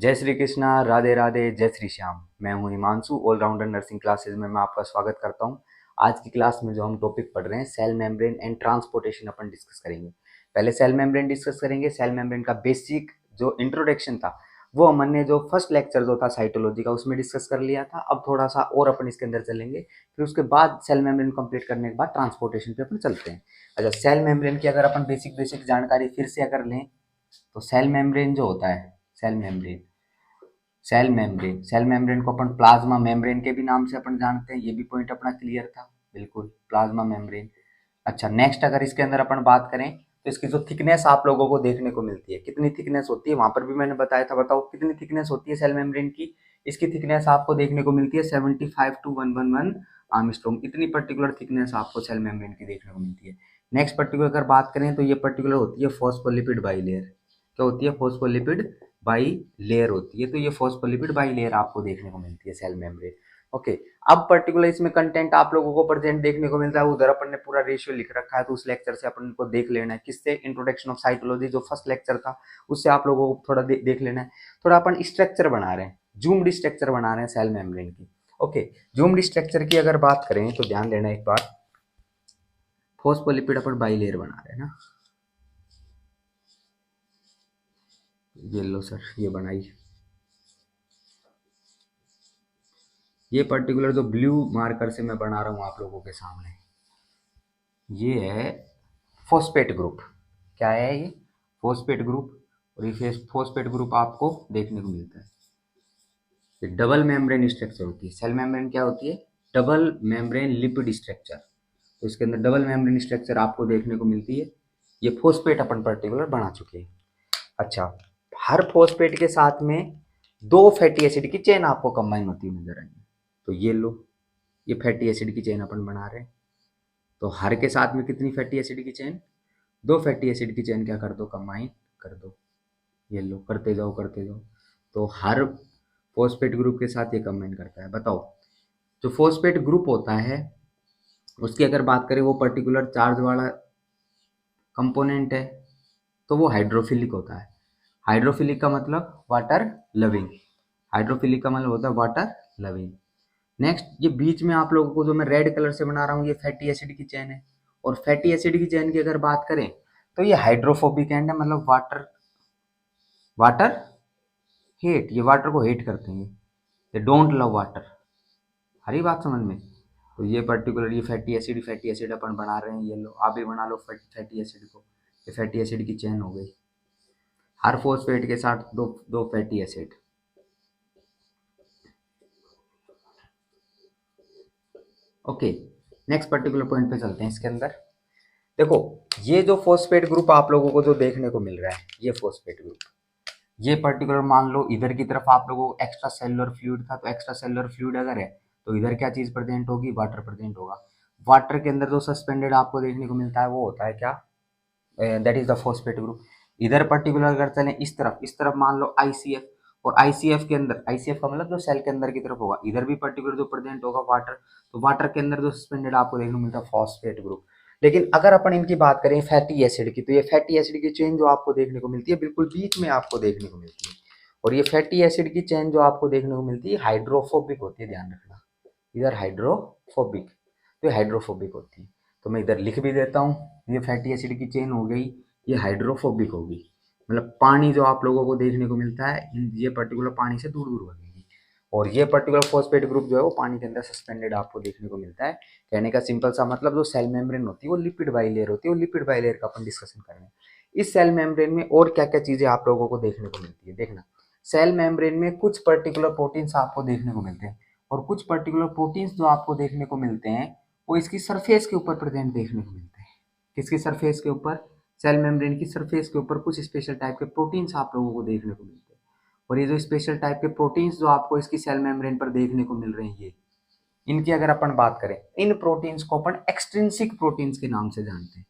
जय श्री कृष्णा, राधे राधे, जय श्री श्याम। मैं हूं हिमांशु, ऑलराउंडर नर्सिंग क्लासेज में मैं आपका स्वागत करता हूं। आज की क्लास में जो हम टॉपिक पढ़ रहे हैं सेल मेम्ब्रेन एंड ट्रांसपोर्टेशन अपन डिस्कस करेंगे। पहले सेल मेम्ब्रेन डिस्कस करेंगे। सेल मेम्ब्रेन का बेसिक जो इंट्रोडक्शन था वो हमने ने जो फर्स्ट लेक्चर जो था साइटोलॉजी का उसमें डिस्कस कर लिया था। अब थोड़ा सा और अपन इसके अंदर चलेंगे, फिर उसके बाद सेल मेम्ब्रेन कंप्लीट करने के बाद ट्रांसपोर्टेशन पे अपन चलते हैं। अच्छा, सेल मेम्ब्रेन की अगर अपन बेसिक जानकारी फिर से अगर लें तो सेल मेम्ब्रेन जो होता है, सेल मेम्ब्रेन को अपन प्लाज्मा मेम्ब्रेन के भी नाम से अपन जानते हैं। ये भी पॉइंट अपना क्लियर था, बिल्कुल प्लाज्मा मेम्ब्रेन। अच्छा, नेक्स्ट अगर इसके अंदर अपन बात करें तो इसकी जो थिकनेस आप लोगों को देखने को मिलती है, कितनी थिकनेस होती है वहां पर भी मैंने बताया था। बताओ कितनी थिकनेस होती है सेल मेम्ब्रेन की। इसकी थिकनेस आपको देखने को मिलती है 75 to 111 आर्मस्ट्रॉन्ग। इतनी पर्टिकुलर थिकनेस आपको सेल मेम्ब्रेन की देखने को मिलती है। नेक्स्ट पर्टिकुलर अगर बात करें तो ये पर्टिकुलर होती है फॉस्फोलिपिड बाइलेयर। क्या होती है? फॉस्फोलिपिड बाई लेयर होती है। तो ये फॉस्फोलिपिड बाई लेयर आपको देखने को मिलती है सेल मेम्ब्रेन। ओके, अब पर्टिकुलर इसमें कंटेंट आप लोगों को प्रेजेंट देखने को मिलता है। उधर अपन ने पूरा रेशियो लिख रखा है, तो उस लेक्चर से अपन को देख लेना है। किससे? इंट्रोडक्शन ऑफ साइटोलॉजी जो फर्स्ट लेक्चर था उससे आप लोगों को थोड़ा देख लेना है। थोड़ा अपन स्ट्रक्चर बना रहे हैं, जूम्ड स्ट्रक्चर बना रहे हैं सेल मेम्ब्रेन की। ओके, जूम्ड स्ट्रक्चर की अगर बात करें तो ध्यान देना एक बार, फॉस्फोलिपिड अपन बाई लेयर बना रहे हैं ना। ये लो सर, ये बनाई। ये पर्टिकुलर जो ब्लू मार्कर से मैं बना रहा हूँ आप लोगों के सामने, ये है फॉस्फेट ग्रुप। क्या है ये? Phosphate group. और ये फॉस्फेट ग्रुप आपको देखने को मिलता है। ये डबल मेम्ब्रेन स्ट्रक्चर होती है। सेल मेम्ब्रेन क्या होती है? Double membrane lipid structure. तो इसके अंदर डबल मेम्ब्रेन स्ट्रक्चर आपको देखने को मिलती है। ये फॉस्फेट अपन पर्टिकुलर बना चुके हैं। अच्छा, हर फॉस्फेट के साथ में दो फैटी एसिड की चेन आपको कंबाइन होती नजर आएगी। तो ये लो, ये फैटी एसिड की चेन अपन बना रहे हैं। तो हर के साथ में कितनी फैटी एसिड की चेन? दो फैटी एसिड की चेन क्या कर दो? कंबाइन कर दो। ये लो, करते जाओ करते जाओ। तो हर फॉस्फेट ग्रुप के साथ ये कंबाइन करता है। बताओ, जो फॉस्फेट ग्रुप होता है उसकी अगर बात करें, वो पर्टिकुलर चार्ज वाला कंपोनेंट है, तो वो हाइड्रोफिलिक होता है। हाइड्रोफिलिक का मतलब वाटर लविंग। हाइड्रोफिलिक का मतलब होता है वाटर लविंग। नेक्स्ट, ये बीच में आप लोगों को जो मैं रेड कलर से बना रहा हूँ, ये फैटी एसिड की चेन है। और फैटी एसिड की चेन की अगर बात करें तो ये हाइड्रोफोबिक एंड है, मतलब वाटर वाटर हेट। ये वाटर को हेट करते हैं, ये डोंट लव वाटर। हरी बात समझ में? तो ये पर्टिकुलर ये फैटी एसिड अपन बना रहे हैं। ये लो, आप भी बना लो फैटी एसिड को। ये फैटी एसिड की चेन हो गई, हर फॉस्फेट के साथ दो दो fatty acid. Okay, next particular point पे चलते हैं। इसके अंदर देखो, ये जो फॉस्फेट ग्रुप आप लोगों को जो देखने को मिल रहा है, ये फॉस्फेट ग्रुप, ये पर्टिकुलर मान लो इधर की तरफ आप लोगों को एक्स्ट्रा सेलुलर फ्लूइड था, तो एक्स्ट्रा सेलुलर फ्लूइड अगर है तो इधर क्या चीज प्रेजेंट होगी? वाटर प्रेजेंट होगा। वाटर के अंदर जो सस्पेंडेड आपको देखने को मिलता है वो होता है क्या? That is the phosphate group. इधर पर्टिकुलर अगर चले इस तरफ मान लो आईसीएफ, और आईसीएफ के अंदर, आईसीएफ का मतलब जो सेल के अंदर की तरफ होगा, इधर भी पर्टिकुलर जो प्रेजेंट होगा वाटर। तो वाटर के अंदर जो सस्पेंडेड आपको देखने को मिलता है फॉस्फेट ग्रुप। लेकिन अगर अपन इनकी बात करें फैटी एसिड की, तो ये फैटी एसिड की चेन जो आपको देखने को मिलती है बिल्कुल बीच में आपको देखने को मिलती है। और ये फैटी एसिड की चेन जो आपको देखने को मिलती है हाइड्रोफोबिक होती है, ध्यान रखना। इधर हाइड्रोफोबिक, तो हाइड्रोफोबिक होती है। तो मैं इधर लिख भी देता हूँ, ये फैटी एसिड की चेन हो गई, ये हाइड्रोफोबिक होगी। मतलब पानी जो आप लोगों को देखने को मिलता है, ये पर्टिकुलर पानी से दूर दूर भागेगी। और ये पर्टिकुलर फॉस्फेट ग्रुप जो है वो पानी के अंदर सस्पेंडेड आपको देखने को मिलता है। कहने का सिंपल सा मतलब, जो सेल मेम्ब्रेन होती है वो लिपिड बाइलेयर होती है, वो लिपिड बाइलेयर का अपन डिस्कशन कर रहे हैं। इस सेल मेम्ब्रेन में और क्या क्या चीजें आप लोगों को देखने को मिलती है, देखना। सेल मेम्ब्रेन में कुछ पर्टिकुलर प्रोटीन्स आपको देखने को मिलते हैं, और कुछ पर्टिकुलर प्रोटीन्स जो आपको देखने को मिलते हैं वो इसकी सरफेस के ऊपर प्रेजेंट देखने को मिलते हैं। किसकी सरफेस के ऊपर? सेल मेम्ब्रेन की सरफेस के ऊपर कुछ स्पेशल टाइप के प्रोटीन्स आप लोगों को देखने को मिलते हैं। और ये जो स्पेशल टाइप के प्रोटीन्स जो आपको इसकी सेल मेम्ब्रेन पर देखने को मिल रहे हैं, ये इनकी अगर अपन बात करें, इन प्रोटीन्स को अपन एक्सट्रिंसिक प्रोटीन्स के नाम से जानते हैं।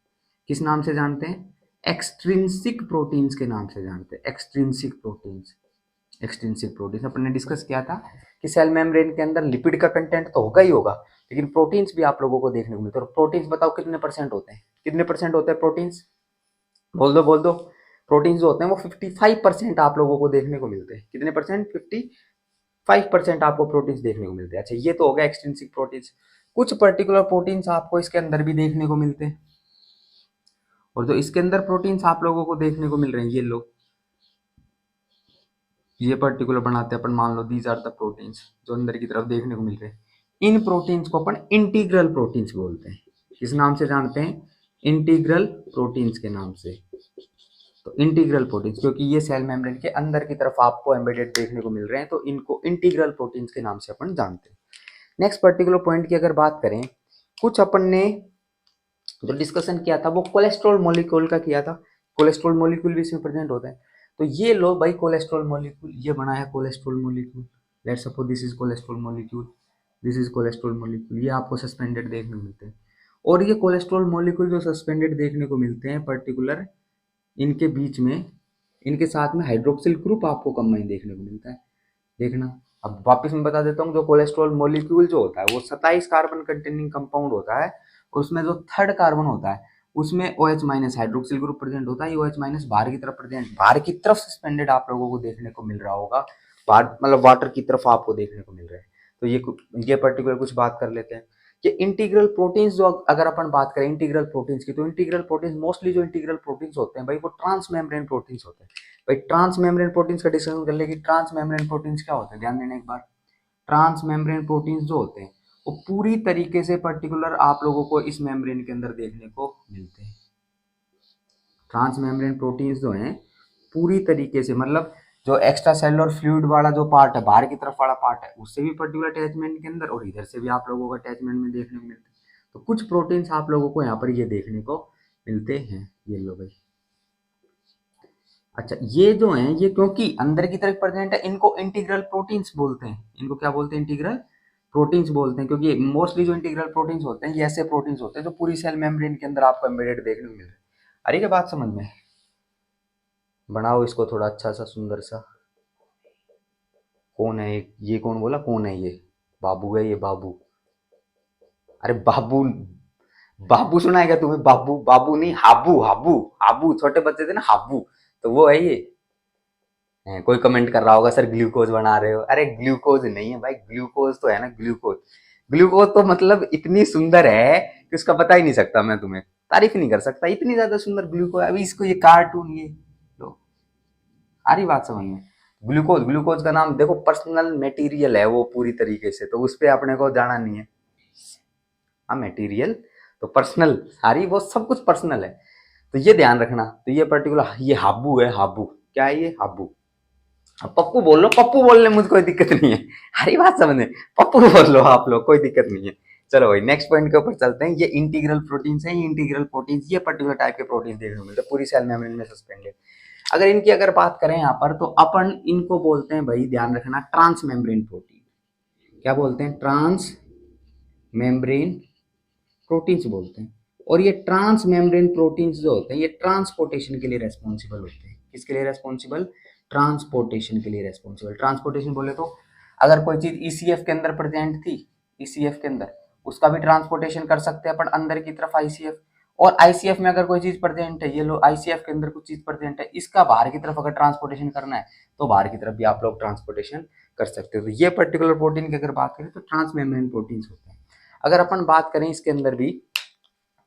किस नाम से जानते हैं? एक्सट्रिंसिक प्रोटीन्स के नाम से जानते हैं। एक्सट्रिंसिक प्रोटीन्स, एक्सट्रिंसिक प्रोटीन अपन ने डिस्कस किया था कि सेल मेम्ब्रेन के अंदर लिपिड का कंटेंट तो होगा ही होगा, लेकिन प्रोटीन्स भी आप लोगों को देखने को मिलते हैं। और प्रोटीन्स बताओ कितने परसेंट होते हैं? कितने परसेंट होते हैं प्रोटीन्स? बोल दो बोल दो। प्रोटीन्स जो होते हैं वो 55% आप लोगों को देखने को मिलते हैं। कितने परसेंट? 55% आपको प्रोटीन्स देखने को मिलते हैं। अच्छा, ये तो हो गया एक्सट्रिंसिक प्रोटीन्स। कुछ पर्टिकुलर प्रोटीन्स आपको इसके अंदर भी देखने को मिलते हैं, और जो इसके अंदर प्रोटीन्स आप लोगों को देखने को मिल रहे हैं, ये लोग ये पर्टिकुलर बनाते हैं अपन, मान लो दीज आर द प्रोटीन्स जो अंदर की तरफ देखने को मिल रहे हैं। इन प्रोटीन्स को अपन इंटीग्रल प्रोटीन्स बोलते हैं। किस नाम से जानते हैं? इंटीग्रल प्रोटीन्स के नाम से। तो इंटीग्रल प्रोटीन्स, क्योंकि ये सेल मेम्ब्रेन के अंदर की तरफ आपको एम्बेडेड देखने को मिल रहे हैं, तो इनको इंटीग्रल प्रोटीन्स के नाम से अपन जानते हैं। नेक्स्ट पर्टिकुलर पॉइंट की अगर बात करें, कुछ अपन ने जो डिस्कशन किया था वो कोलेस्ट्रॉल मॉलिक्यूल का किया था। कोलेस्ट्रॉल मॉलिक्यूल भी इसमें प्रेजेंट होता है। तो ये लो भाई कोलेस्ट्रॉल मॉलिक्यूल, ये बना है cholesterol molecule. Let's suppose this is cholesterol molecule, this is cholesterol molecule. ये आपको सस्पेंडेड देखने को मिलते हैं। और ये कोलेस्ट्रॉल मॉलिक्यूल जो सस्पेंडेड देखने को मिलते हैं पर्टिकुलर, इनके बीच में, इनके साथ में हाइड्रोक्सिल ग्रुप आपको कंबाइन देखने को मिलता है। देखना, अब वापस मैं बता देता हूँ, जो कोलेस्ट्रॉल मॉलिक्यूल जो होता है वो 27 कार्बन कंटेनिंग कंपाउंड होता है। उसमें जो थर्ड कार्बन होता है उसमें OH minus hydroxyl group present होता है। OH माइनस बाहर की तरफ प्रेजेंट, बाहर की तरफ सस्पेंडेड आप लोगों को देखने को मिल रहा होगा। बाहर मतलब वाटर की तरफ आपको देखने को मिल रहा है। तो ये पर्टिकुलर कुछ बात कर लेते हैं कि इंटीग्रल प्रोटीन्स जो, अगर अपन बात करें इंटीग्रल प्रोटीन्स की, तो इंटीग्रल प्रोटीन्स मोस्टली जो इंटीग्रल प्रोटीन्स होते हैं भाई वो ट्रांस मेम्ब्रेन प्रोटीन्स होते हैं। भाई ट्रांस मेम्ब्रेन प्रोटीन्स का डिस्कशन कर ले कि ट्रांस मेम्ब्रेन प्रोटीन्स क्या होते हैं। ध्यान देना एक बार, ट्रांस मेम्ब्रेन प्रोटीन्स जो होते हैं वो पूरी तरीके से पर्टिकुलर आप लोगों को इस मेम्ब्रेन के अंदर देखने को मिलते हैं। ट्रांस मेम्ब्रेन प्रोटीन्स जो हैं पूरी तरीके से, मतलब जो एक्स्ट्रा सेलुलर फ्लूइड वाला जो पार्ट है, बाहर की तरफ वाला पार्ट है, उससे भी पर्टिकुलर अटैचमेंट के अंदर, और इधर से भी आप लोगों को अटैचमेंट में देखने को मिलते हैं। तो कुछ प्रोटीन्स आप लोगों को यहाँ पर ये देखने को मिलते हैं। ये लो भाई। अच्छा, ये जो हैं ये क्योंकि अंदर की तरफ प्रेजेंट है, इनको इंटीग्रल प्रोटीन्स बोलते हैं। इनको क्या बोलते हैं? इंटीग्रल प्रोटीन्स बोलते हैं, क्योंकि मोस्टली जो इंटीग्रल प्रोटीन्स होते हैं ये ऐसे प्रोटीन्स होते हैं जो पूरी सेल मेम्ब्रेन के अंदर आपको एम्बेडेड देखने को मिल रहे हैं। अरे क्या बात समझ में? बनाओ इसको थोड़ा अच्छा सा सुंदर सा। कौन है ये कौन बोला? कौन है ये? बाबू है ये, बाबू। अरे बाबू, बाबू सुना है क्या तुम्हें? बाबू, बाबू नहीं, हाबू, हाबू, हाबू। छोटे बच्चे थे ना, हाबू, तो वो है ये। कोई कमेंट कर रहा होगा सर ग्लूकोज बना रहे हो। अरे ग्लूकोज नहीं है भाई, ग्लूकोज तो है ना, ग्लूकोज। ग्लूकोज तो मतलब इतनी सुंदर है कि उसका बता ही नहीं सकता, मैं तुम्हें तारीफ नहीं कर सकता, इतनी ज्यादा सुंदर ग्लूकोज। अभी इसको ये कार्टून ये लो, आ रही बात समझ में? ग्लूकोज, ग्लूकोज का नाम देखो, पर्सनल मटेरियल है वो पूरी तरीके से, तो उस पर अपने को जाना नहीं है। हाँ, मटेरियल तो पर्सनल, सारी वो सब कुछ पर्सनल है। तो ये ध्यान रखना। तो ये पर्टिकुलर ये हाबू है, हाबू। क्या है ये? हाबू। अब पप्पू बोल लो, पप्पू बोलने में मुझे कोई दिक्कत नहीं है। हरी बात समझ में, पप्पू बोल लो आप लोग, कोई दिक्कत नहीं है। चलो भाई नेक्स्ट पॉइंट के ऊपर चलते हैं। ये इंटीग्रल प्रोटीन्स हैं। ये इंटीग्रल प्रोटीन्स ये पर्टिकुलर टाइप के प्रोटीन देखने को मिलते हैं पूरी सेल मेम्ब्रेन में सस्पेंडेड। अगर इनकी अगर बात करें यहाँ पर, तो अपन इनको बोलते हैं भाई, ध्यान रखना, ट्रांस मेम्ब्रेन प्रोटीन। क्या बोलते हैं? ट्रांस मेम्ब्रेन प्रोटीन्स बोलते हैं। और ये ट्रांस मेम्ब्रेन प्रोटीन्स जो होते हैं ये ट्रांसपोर्टेशन के लिए रेस्पॉन्सिबल होते हैं। किसके लिए रेस्पॉन्सिबल? ट्रांसपोर्टेशन के लिए रेस्पॉन्सिबल। ट्रांसपोर्टेशन बोले तो अगर कोई चीज ईसीएफ के अंदर प्रेजेंट थी, ईसीएफ के अंदर, उसका भी ट्रांसपोर्टेशन कर सकते हैं अपन अंदर की तरफ आईसीएफ। और आईसीएफ में अगर कोई चीज प्रेजेंट है, ये लो आईसीएफ के अंदर कुछ चीज प्रेजेंट है, इसका बाहर की तरफ अगर ट्रांसपोर्टेशन करना है तो बाहर की तरफ भी आप लोग ट्रांसपोर्टेशन कर सकते हो। तो ये पर्टिकुलर प्रोटीन की अगर बात करें तो ट्रांस मेम्ब्रेन प्रोटीन्स होते हैं। अगर अपन बात करें इसके अंदर भी,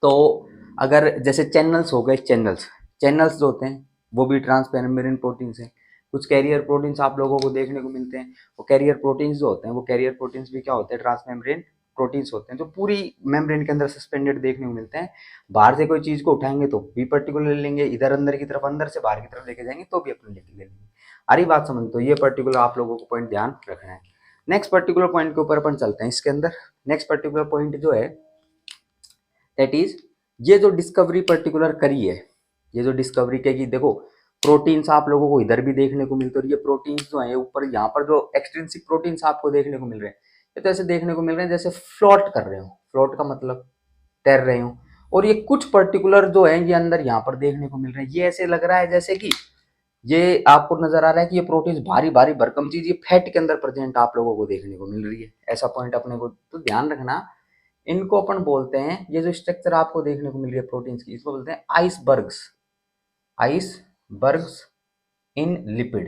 तो अगर जैसे चैनल्स हो गए, चैनल्स, चैनल्स जो होते हैं वो भी ट्रांस मेम्ब्रेन प्रोटीन्स हैं। कुछ कैरियर प्रोटीन्स आप लोगों को देखने को मिलते हैं। वो कैरियर प्रोटीन्स जो होते हैं, वो कैरियर प्रोटीन्स भी क्या होते हैं? ट्रांस मेम्ब्रेन प्रोटीन्स होते हैं, जो पूरी मेम्ब्रेन के अंदर सस्पेंडेड देखने को मिलते हैं। बाहर से कोई चीज को उठाएंगे तो भी पर्टिकुलर लेंगे, इधर अंदर की तरफ, अंदर से बाहर की तरफ लेके जाएंगे तो भी अपन लेके लेंगे। अरे बात समझ, तो ये पर्टिकुलर आप लोगों को पॉइंट ध्यान रखना है। नेक्स्ट पर्टिकुलर पॉइंट के ऊपर अपन चलते हैं। इसके अंदर नेक्स्ट पर्टिकुलर पॉइंट जो है, दैट इज, ये जो डिस्कवरी पर्टिकुलर करी है, ये जो डिस्कवरी की, देखो प्रोटीन्स आप लोगों को इधर भी देखने को मिलते हैं, और ये प्रोटीन्स जो है ऊपर यहाँ पर जो एक्सट्रिंसिक प्रोटीन्स आपको देखने को मिल रहे हैं, ये तो ऐसे देखने को मिल रहे हैं जैसे फ्लोट कर रहे हो। फ्लोट का मतलब तैर रहे हो। और ये कुछ पर्टिकुलर जो है ये अंदर यहाँ पर देखने को मिल रहे हैं, ये ऐसे लग रहा है जैसे कि ये आपको नजर आ रहा है कि ये प्रोटीन्स भारी भारी भरकम चीज ये फैट के अंदर प्रेजेंट आप लोगों को देखने को मिल रही है। ऐसा पॉइंट अपने को तो ध्यान रखना। इनको अपन बोलते हैं, ये जो स्ट्रक्चर आपको देखने को मिल रही है प्रोटीन्स की, इसको बोलते हैं icebergs. Icebergs, icebergs in lipid,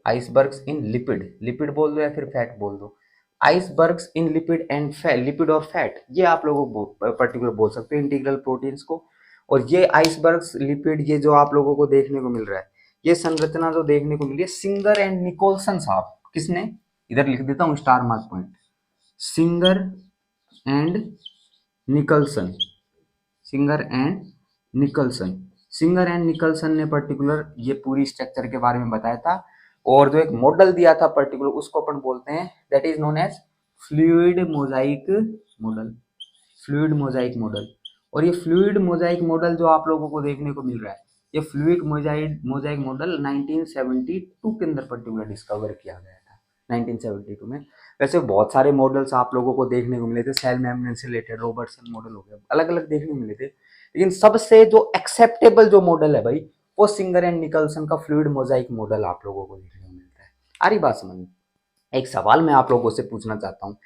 icebergs in lipid, lipid बोल दो या फिर फैट बोल दो, icebergs in lipid and fat, lipid और फैट, ये आप लोगों को पर्टिकुलर बोल सकते हो इंटीग्रल प्रोटीन्स को। और ये आइसबर्ग्स लिपिड, ये जो आप लोगों को देखने को मिल रहा है, ये संरचना जो देखने को मिली है सिंगर एंड निकोलसन साहब, किसने, इधर लिख देता हूं star mark point, singer and Nicolson, singer and Nicolson, singer and Nicolson ने पर्टिकुलर ये पूरी स्ट्रक्चर के बारे में बताया था। और जो एक मॉडल दिया था पर्टिकुलर, उसको अपन बोलते हैं that is known as fluid mosaic model, fluid mosaic model. और ये फ्लूइड मोजाइक मॉडल जो आप लोगों को देखने को मिल रहा है, ये फ्लूइड मोजाइक मॉडल 1972 के अंदर पर्टिकुलर डिस्कवर किया गया था, 1972 में। वैसे बहुत सारे मॉडल्स आप लोगों को देखने को मिले थे, सेल मेम्ब्रेन से रिलेटेड रॉबर्टसन मॉडल हो गया, अलग अलग देखने को मिले थे, लेकिन सबसे जो एक्सेप्टेबल जो मॉडल है भाई, वो सिंगर एंड निकलसन का फ्लूइड मोजाइक मॉडल आप लोगों को देखने को मिलता है। आ रही बात समझ में? एक सवाल मैं आप लोगों से पूछना चाहता हूँ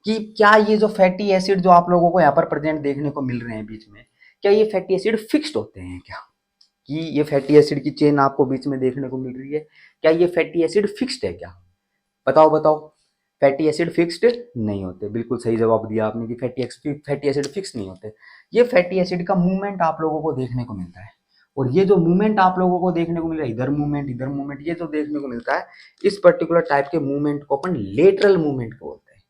कि क्या ये जो फैटी एसिड जो आप लोगों को यहाँ पर प्रेजेंट देखने को मिल रहे हैं बीच में, क्या ये फैटी एसिड फिक्स्ड होते हैं क्या, कि ये फैटी एसिड की चेन आपको बीच में देखने को मिल रही है, क्या ये फैटी एसिड फिक्स्ड है क्या, बताओ बताओ। फैटी एसिड फिक्स्ड नहीं होते, बिल्कुल सही जवाब दिया आपने कि फैटी एसिड फिक्स नहीं होते। ये फैटी एसिड का मूवमेंट आप लोगों को देखने को मिलता है, और ये जो मूवमेंट आप लोगों को देखने को मिल रहा है, इधर मूवमेंट, ये जो देखने को मिलता है, इस पर्टिकुलर टाइप के मूवमेंट को अपन लेटरल मूवमेंट बोलते हैं।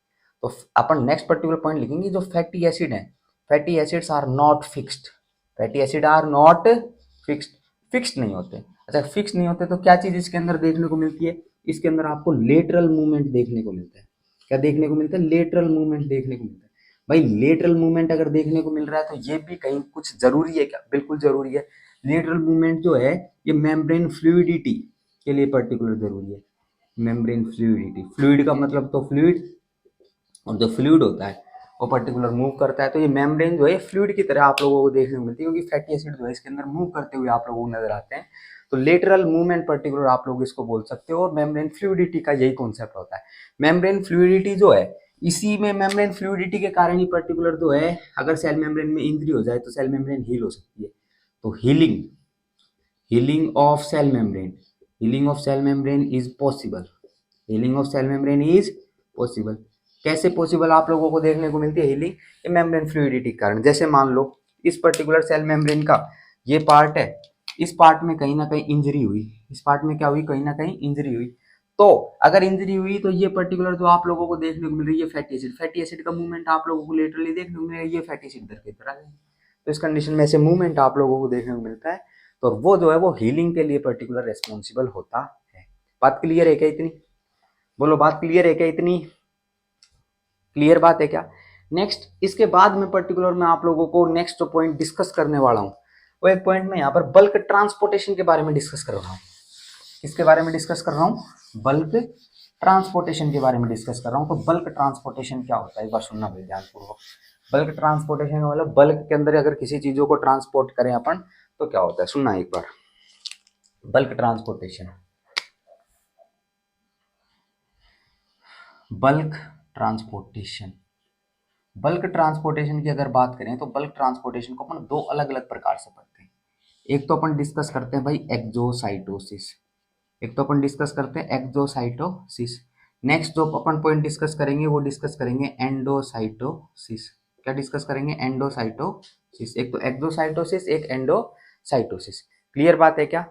तो अपन नेक्स्ट पर्टिकुलर पॉइंट लिखेंगे, जो फैटी एसिड है, fatty acids are not fixed, fatty acid are not fixed, fixed नहीं होते। अच्छा, फिक्स नहीं होते तो क्या चीज इसके अंदर देखने को मिलती है, इसके अंदर आपको लेटरल मूवमेंट देखने को मिलता है। क्या देखने को मिलता है, लेटरल मूवमेंट देखने को मिलता है। भाई लेटरल मूवमेंट अगर देखने को मिल रहा है तो ये भी कहीं कुछ जरूरी है क्या, बिल्कुल जरूरी है। लेटरल मूवमेंट जो है ये मेम्ब्रेन फ्लूइडिटी के लिए पर्टिकुलर जरूरी है, मेम्ब्रेन फ्लूइडिटी, फ्लूइड का मतलब तो फ्लूइड, और जो फ्लूइड होता है वो पर्टिकुलर मूव करता है, तो ये मेम्ब्रेन जो है फ्लूइड की तरह आप लोगों को देखने को मिलती है, क्योंकि फैटी एसिड जो है इसके अंदर मूव करते हुए आप लोगों को नजर आते हैं। तो लेटरल मूवमेंट पर्टिकुलर आप लोग इसको बोल सकते हो, और मेम्ब्रेन फ्लूइडिटी का यही कॉन्सेप्ट होता है। मेम्ब्रेन फ्लूइडिटी जो है, इसी में मेम्ब्रेन फ्लूइडिटी के कारण ही पर्टिकुलर जो है, अगर सेल मेम्ब्रेन में इंजरी हो जाए तो सेल मेम्ब्रेन हील हो सकती है। तो healing, healing of cell membrane, healing of cell membrane is possible, healing of cell membrane is possible. कैसे पॉसिबल आप लोगों को देखने को मिलती है हीलिंग, ये मेम्ब्रेन फ्लूइडिटी के कारण। जैसे मान लो इस पर्टिकुलर सेल मेम्ब्रेन का ये पार्ट है, इस पार्ट में कहीं ना कहीं इंजरी हुई, इस पार्ट में क्या हुई, कहीं ना कहीं इंजरी हुई, तो अगर इंजरी हुई तो ये पर्टिकुलर जो आप लोगों को देखने को मिल रही है फैटी एसिड, फैटी एसिड का मूवमेंट आप लोगों को लेटरली देखने को मिल रहा है, ये फैटी एसिड इधर की तरह है। तो इस कंडीशन में ऐसे मूवमेंट आप लोगों को देखने को मिलता है, तो वो जो है वो हीलिंग के लिए पर्टिकुलर रेस्पॉन्सिबल होता है। बात क्लियर है क्या इतनी, बोलो बात क्लियर है क्या इतनी, क्लियर बात है क्या। नेक्स्ट इसके बाद में पर्टिकुलर मैं आप लोगों को नेक्स्ट जो पॉइंट डिस्कस करने वाला हूँ, वो एक पॉइंट में यहाँ पर बल्क ट्रांसपोर्टेशन के बारे में डिस्कस कर रहा हूँ। किसके बारे में डिस्कस कर रहा हूँ, बल्क ट्रांसपोर्टेशन के बारे में डिस्कस कर रहा हूँ। तो बल्क ट्रांसपोर्टेशन क्या होता है, एक बार सुनना भाई ध्यानपूर्वक। बल्क ट्रांसपोर्टेशन मतलब बल्क के अंदर अगर किसी चीजों को ट्रांसपोर्ट करें अपन तो क्या होता है, सुनना एक बार। Bulk transportation, bulk transportation, bulk transportation की अगर बात करें तो बल्क ट्रांसपोर्टेशन को अपन दो अलग अलग प्रकार से पढ़ते हैं। एक तो अपन डिस्कस करते हैं भाई एक्सोसाइटोसिस, एक तो अपन डिस्कस करते हैं एक्सोसाइटोसिस। नेक्स्ट जो अपन पॉइंट डिस्कस करेंगे वो डिस्कस करेंगे एंडोसाइटोसिस। क्या डिस्कस करेंगे, एंडोसाइटोसिस। एक तो एक्सोसाइटोसिस, एक एंडोसाइटोसिस। क्लियर बात है क्या,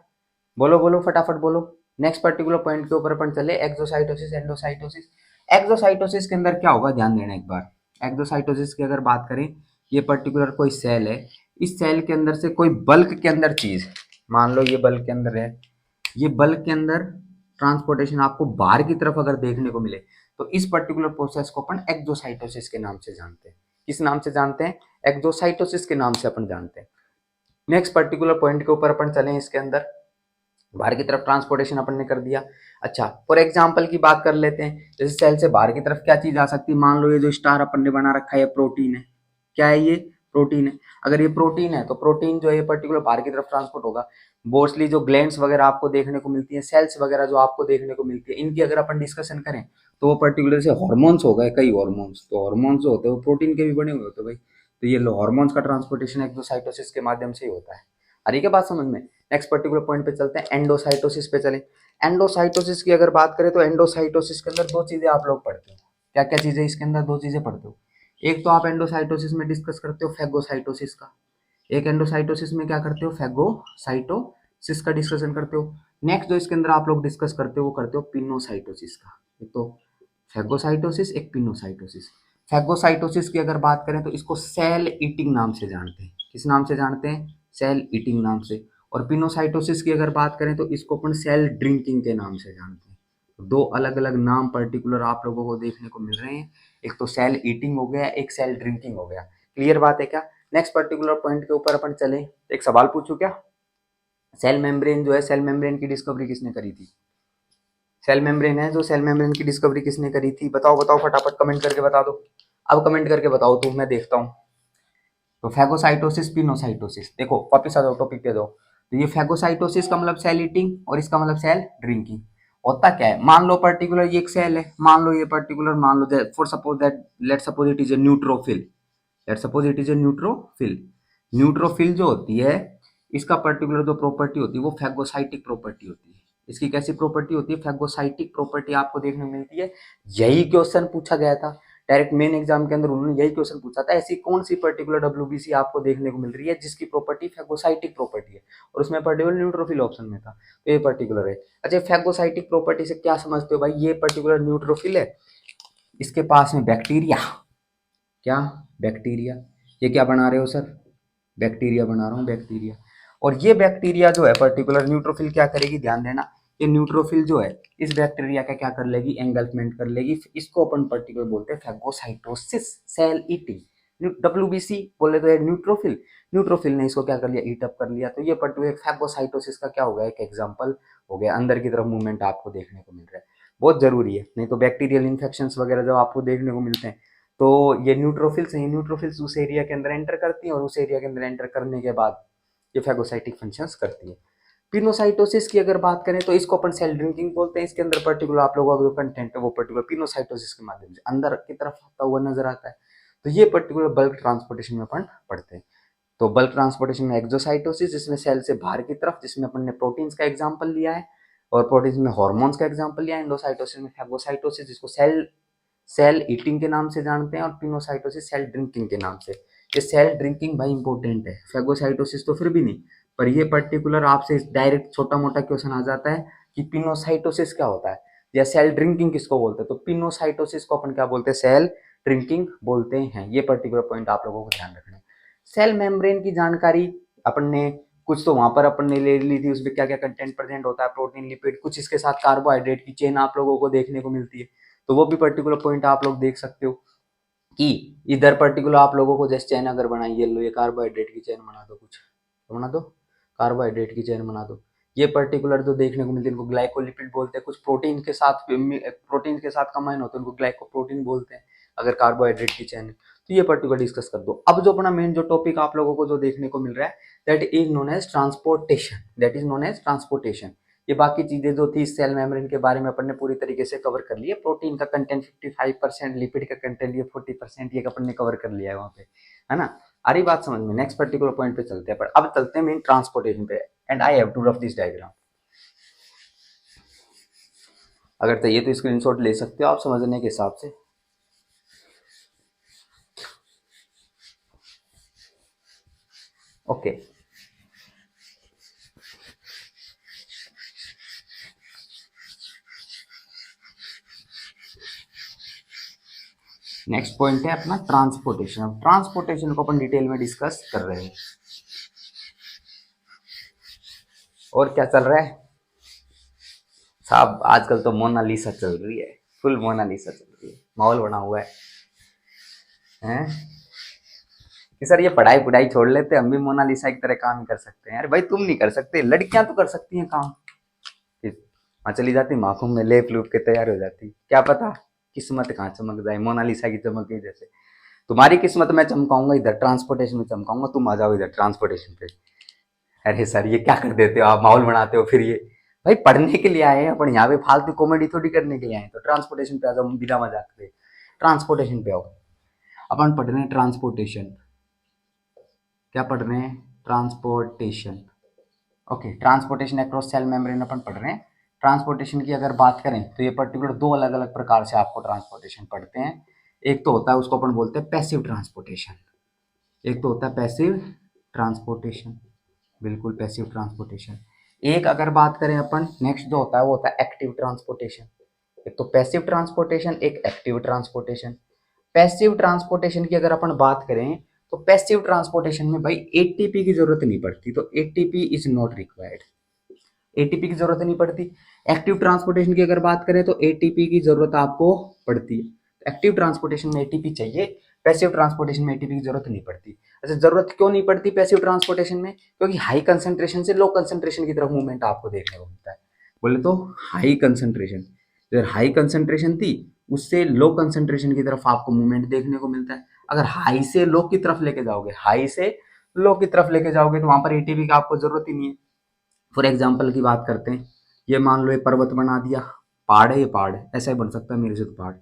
बोलो बोलो फटाफट बोलो। नेक्स्ट पर्टिकुलर पॉइंट के ऊपर अपन चले, एक्सोसाइटोसिस एंडोसाइटोसिस। एक्सोसाइटोसिस के अंदर क्या होगा, ध्यान देना एक बार। एक्सोसाइटोसिस की अगर बात करें, ये पर्टिकुलर कोई सेल है, इस सेल के अंदर से कोई बल्क के अंदर चीज, मान लो ये बल्क के अंदर है, ये बल्क के अंदर ट्रांसपोर्टेशन आपको बाहर की तरफ अगर देखने को मिले तो इस पर्टिकुलर प्रोसेस को अपन एक्सोसाइटोसिस के नाम से जानते हैं। किस नाम से जानते हैं, एक्सोसाइटोसिस के नाम से अपन जानते हैं। नेक्स्ट पर्टिकुलर पॉइंट के ऊपर अपन चलें, इसके अंदर बाहर की तरफ ट्रांसपोर्टेशन अपन ने कर दिया। अच्छा फॉर एग्जांपल की बात कर लेते हैं, जैसे सेल से बाहर की तरफ क्या चीज आ सकती है, मान लो ये जो स्टार अपन ने बना रखा है प्रोटीन है, क्या है ये, प्रोटीन है। अगर ये प्रोटीन है तो प्रोटीन जो है पर्टिकुलर बाहर की तरफ ट्रांसपोर्ट होगा। मोस्टली जो ग्लैंड्स वगैरह आपको देखने को मिलती है, सेल्स वगैरह जो आपको देखने को मिलती है, इनकी अगर अपन डिस्कशन करें तो वो पर्टिकुलर से हॉर्मोन्स हो गए, कई हॉर्मोन्स, तो हॉर्मोन्स जो होते हैं वो प्रोटीन के भी बने हुए होते हैं भाई। तो ये हॉर्मोन्स का ट्रांसपोर्टेशन एक्सोसाइटोसिस के माध्यम से ही होता है। अरे क्या बात समझ में, नेक्स्ट पर्टिकुलर पॉइंट पे चलते हैं, एंडोसाइटोसिस पे चले। एंडोसाइटोसिस की अगर बात करें तो एंडोसाइटोसिस के अंदर दो चीजें आप लोग पढ़ते हो। क्या क्या चीजें इसके अंदर, दो चीजें पढ़ते हो। एक तो आप एंडोसाइटोसिस में डिस्कस करते हो फैगोसाइटोसिस का, एक एंडोसाइटोसिस में क्या करते हो, फैगोसाइटोसिस का डिस्कशन करते हो। नेक्स्ट जो इसके अंदर आप लोग डिस्कस करते हो वो करते हो पिनोसाइटोसिस का। एक तो फैगोसाइटोसिस, एक पिनोसाइटोसिस। फैगोसाइटोसिस की अगर बात करें तो इसको सेल ईटिंग नाम से जानते हैं। किस नाम से जानते हैं, सेल ईटिंग नाम से। और पिनोसाइटोसिस की अगर बात करें तो इसको अपन सेल ड्रिंकिंग के नाम से जानते हैं। तो दो अलग अलग नाम पर्टिकुलर आप लोगों को देखने को मिल रहे हैं, एक तो सेल ईटिंग हो गया, एक सेल ड्रिंकिंग हो गया। क्लियर बात है क्या। नेक्स्ट पर्टिकुलर पॉइंट के ऊपर अपन चले, एक सवाल पूछूं क्या। सेल मेम्ब्रेन जो है, सेल मेम्ब्रेन की डिस्कवरी किसने करी थी। सेल मेम्ब्रेन है जो, सेल मेम्ब्रेन की डिस्कवरी किसने करी थी, बताओ बताओ फटाफट कमेंट करके बता दो। अब कमेंट करके बताओ तुम, मैं देखता हूँ। तो फैगोसाइटोसिस, पिनोसाइटोसिस, देखो वापिस आ जाओ टॉपिक पे जाओ। तो ये फैगोसाइटोसिस का मतलब सेल ईटिंग और इसका मतलब सेल ड्रिंकिंग। होता क्या है, मान लो पर्टिकुलर ये एक सेल है, मान लो ये पर्टिकुलर, मान लो for suppose that, let suppose it is a neutrophil, let suppose it is a neutrophil. Neutrophil जो होती है, इसका पर्टिकुलर जो प्रॉपर्टी होती है वो फैगोसाइटिक प्रॉपर्टी होती है। इसकी कैसी प्रॉपर्टी होती है, फैगोसाइटिक प्रॉपर्टी आपको देखने को मिलती है। यही क्वेश्चन पूछा गया था डायरेक्ट मेन एग्जाम के अंदर, उन्होंने यही क्वेश्चन पूछा था, ऐसी कौन सी पर्टिकुलर डब्ल्यूबीसी आपको देखने को मिल रही है जिसकी प्रॉपर्टी फैगोसाइटिक प्रॉपर्टी है, और उसमें पर्टिकुलर न्यूट्रोफिल ऑप्शन में था, तो ये पर्टिकुलर है। अच्छा, फैगोसाइटिक प्रॉपर्टी से क्या समझते हो भाई, ये पर्टिकुलर न्यूट्रोफिल है, इसके पास में बैक्टीरिया, क्या बैक्टीरिया, ये क्या बना रहे हो सर, बैक्टीरिया बना रहा हूँ, बैक्टीरिया। और ये बैक्टीरिया जो है पर्टिकुलर न्यूट्रोफिल क्या करेगी, ध्यान देना, ये न्यूट्रोफिल जो है इस बैक्टीरिया का क्या कर लेगी, एंगल्फमेंट कर लेगी। इसको अपन पर्टिकुलर बोलते हैं फैगोसाइटोसिस, सेल ईटिंग। डब्ल्यूबीसी बोले तो ये न्यूट्रोफिल, न्यूट्रोफिल ने इसको क्या कर लिया, ईट अप कर लिया। तो ये पर्टिकुलर फैगोसाइटोसिस का क्या हो गया, एक एग्जाम्पल हो गया। अंदर की तरफ मूवमेंट आपको देखने को मिल रहा है, बहुत जरूरी है, नहीं तो बैक्टीरियल इन्फेक्शन वगैरह जब आपको देखने को मिलते हैं तो ये न्यूट्रोफिल्स हैं, न्यूट्रोफिल्स उस एरिया के अंदर एंटर करती हैं और उस एरिया के अंदर एंटर करने के बाद ये फैगोसाइटिक फंक्शंस करती है। पिनोसाइटोसिस की अगर बात करें तो इसको अपन सेल ड्रिंकिंग बोलते हैं। इसके अंदर पर्टिकुलर आप लोगों का जो कंटेंट है वो पर्टिकुलर पिनोसाइटोसिस के माध्यम से अंदर की तरफ आता हुआ नजर आता है। तो ये पर्टिकुलर बल्क ट्रांसपोर्टेशन में अपन पढ़ते हैं। तो बल्क ट्रांसपोर्टेशन में एक्सोसाइटोसिस, जिसमें सेल से बाहर की तरफ, जिसमें अपन ने प्रोटीन्स का एग्जाम्पल लिया है और प्रोटीन्स में हॉर्मोन्स का एग्जाम्पल लिया है। एंडोसाइटोसिस में फैगोसाइटोसिस, जिसको सेल सेल ईटिंग के नाम से जानते हैं, और पिनोसाइटोसिस सेल ड्रिंकिंग के नाम से। ये सेल ड्रिंकिंग भाई इंपॉर्टेंट है, फैगोसाइटोसिस तो फिर भी नहीं, पर ये पर्टिकुलर आपसे डायरेक्ट छोटा मोटा क्वेश्चन आ जाता है कि पिनोसाइटोसिस क्या होता है या सेल ड्रिंकिंग किसको बोलते हैं। तो पिनोसाइटोसिस को अपन क्या बोलते हैं, सेल ड्रिंकिंग बोलते हैं। ये पर्टिकुलर पॉइंट आप लोगों को ध्यान रखना है। सेल मेम्ब्रेन की जानकारी अपन ने कुछ तो वहां पर अपन ने ले ली थी, उसमें क्या क्या कंटेंट प्रेजेंट होता है, प्रोटीन, लिपिड, कुछ इसके साथ कार्बोहाइड्रेट की चेन आप लोगों को देखने को मिलती है। तो वो भी पर्टिकुलर पॉइंट आप लोग देख सकते हो कि इधर पर्टिकुलर आप लोगों को जैसे चेन अगर बनाई, ये लो, ये कार्बोहाइड्रेट की चेन बना दो, कुछ तो बना दो, कार्बोहाइड्रेट की चेन बना दो। ये पर्टिकुलर जो देखने को मिलती है इनको ग्लाइकोलिपिड बोलते हैं। कुछ प्रोटीन के साथ कंबाइन होते हैं, उनको ग्लाइकोप्रोटीन बोलते हैं अगर कार्बोहाइड्रेट की चेन है। तो ये पर्टिकुलर डिस्कस कर दो। अब जो अपना मेन जो टॉपिक आप लोगों को जो देखने को मिल रहा है, that is known as transportation, that is known as transportation. ये बाकी चीजें जो थी सेल मेम्ब्रेन के बारे में अपन ने पूरी तरीके से कवर कर लिया। प्रोटीन का कंटेंट 55%, लिपिड का कंटेंट ये 40%, ये अपन ने कवर कर लिया है वहां पे, है ना। आ रही बात समझ में। नेक्स्ट पर्टिकुलर पॉइंट पे चलते हैं, पर अब चलते हैं मेन ट्रांसपोर्टेशन पे। And I have to rough this diagram. अगर चाहिए तो स्क्रीनशॉट ले सकते हो आप समझने के हिसाब से। ओके, नेक्स्ट पॉइंट है अपना ट्रांसपोर्टेशन। अब ट्रांसपोर्टेशन को अपन डिटेल में डिस्कस कर रहे हैं। और क्या चल रहा है साहब, आजकल तो मोनालिसा चल रही है, फुल मोनालिसा चल रही है, माहौल बना हुआ है कि सर ये पढ़ाई पुढ़ाई छोड़ लेते, हम भी मोनालिसा की तरह काम कर सकते हैं। यार भाई तुम नहीं कर सकते, लड़कियां तो कर सकती हैं काम। वहां चली जाती माखूम में लेप लूप के तैयार हो जाती, क्या पता किस्मत कहाँ चमक जाए मोनालिसा की चमक की जैसे। तुम्हारी किस्मत में चमकाऊंगा इधर ट्रांसपोर्टेशन में चमकाऊंगा, तुम आ जाओ इधर ट्रांसपोर्टेशन पे। अरे सर ये क्या कर देते हो आप, माहौल बनाते हो फिर ये। भाई पढ़ने के लिए आए हैं अपन यहाँ पे, फालतू कॉमेडी थोड़ी करने के लिए आए हैं। तो ट्रांसपोर्टेशन पे आ जाओ बिना मजाक के, ट्रांसपोर्टेशन पे आओ। अपन पढ़ रहे हैं ट्रांसपोर्टेशन, क्या पढ़ रहे हैं, transportation. Okay, transportation across cell membrane अपन पढ़ रहे हैं। ट्रांसपोर्टेशन की अगर बात करें तो ये पर्टिकुलर दो अलग अलग प्रकार से आपको ट्रांसपोर्टेशन पढ़ते हैं। एक तो होता है उसको अपन बोलते हैं पैसिव ट्रांसपोर्टेशन, एक तो होता है पैसिव ट्रांसपोर्टेशन, बिल्कुल पैसिव ट्रांसपोर्टेशन। एक अगर बात करें अपन नेक्स्ट जो होता है वो होता है एक्टिव ट्रांसपोर्टेशन। एक तो पैसिव ट्रांसपोर्टेशन, एक एक्टिव ट्रांसपोर्टेशन। पैसिव ट्रांसपोर्टेशन की अगर अपन बात करें तो पैसिव ट्रांसपोर्टेशन में भाई एटीपी की जरूरत नहीं पड़ती, तो ATP is not required, ATP की जरूरत नहीं पड़ती। एक्टिव ट्रांसपोर्टेशन की अगर बात करें तो एटीपी की जरूरत आपको पड़ती है। एक्टिव ट्रांसपोर्टेशन में एटीपी चाहिए, पैसिव ट्रांसपोर्टेशन में एटीपी की जरूरत नहीं पड़ती। अच्छा, जरूरत क्यों नहीं पड़ती पैसिव ट्रांसपोर्टेशन में? क्योंकि हाई कंसंट्रेशन से लो कंसंट्रेशन की तरफ मूवमेंट आपको देखने को मिलता है। बोले तो हाई कंसंट्रेशन, अगर हाई कंसंट्रेशन थी उससे लो कंसंट्रेशन की तरफ आपको मूवमेंट देखने को मिलता है। अगर हाई से लो की तरफ लेके जाओगे, हाई से लो की तरफ लेके जाओगे तो वहां पर एटीपी की आपको जरूरत ही नहीं है। फॉर एग्जाम्पल की बात करते हैं, ये मान लो ये पर्वत बना दिया, पहाड़ है, ये पहाड़ है, ऐसा ही बन सकता है मेरे से तो पहाड़।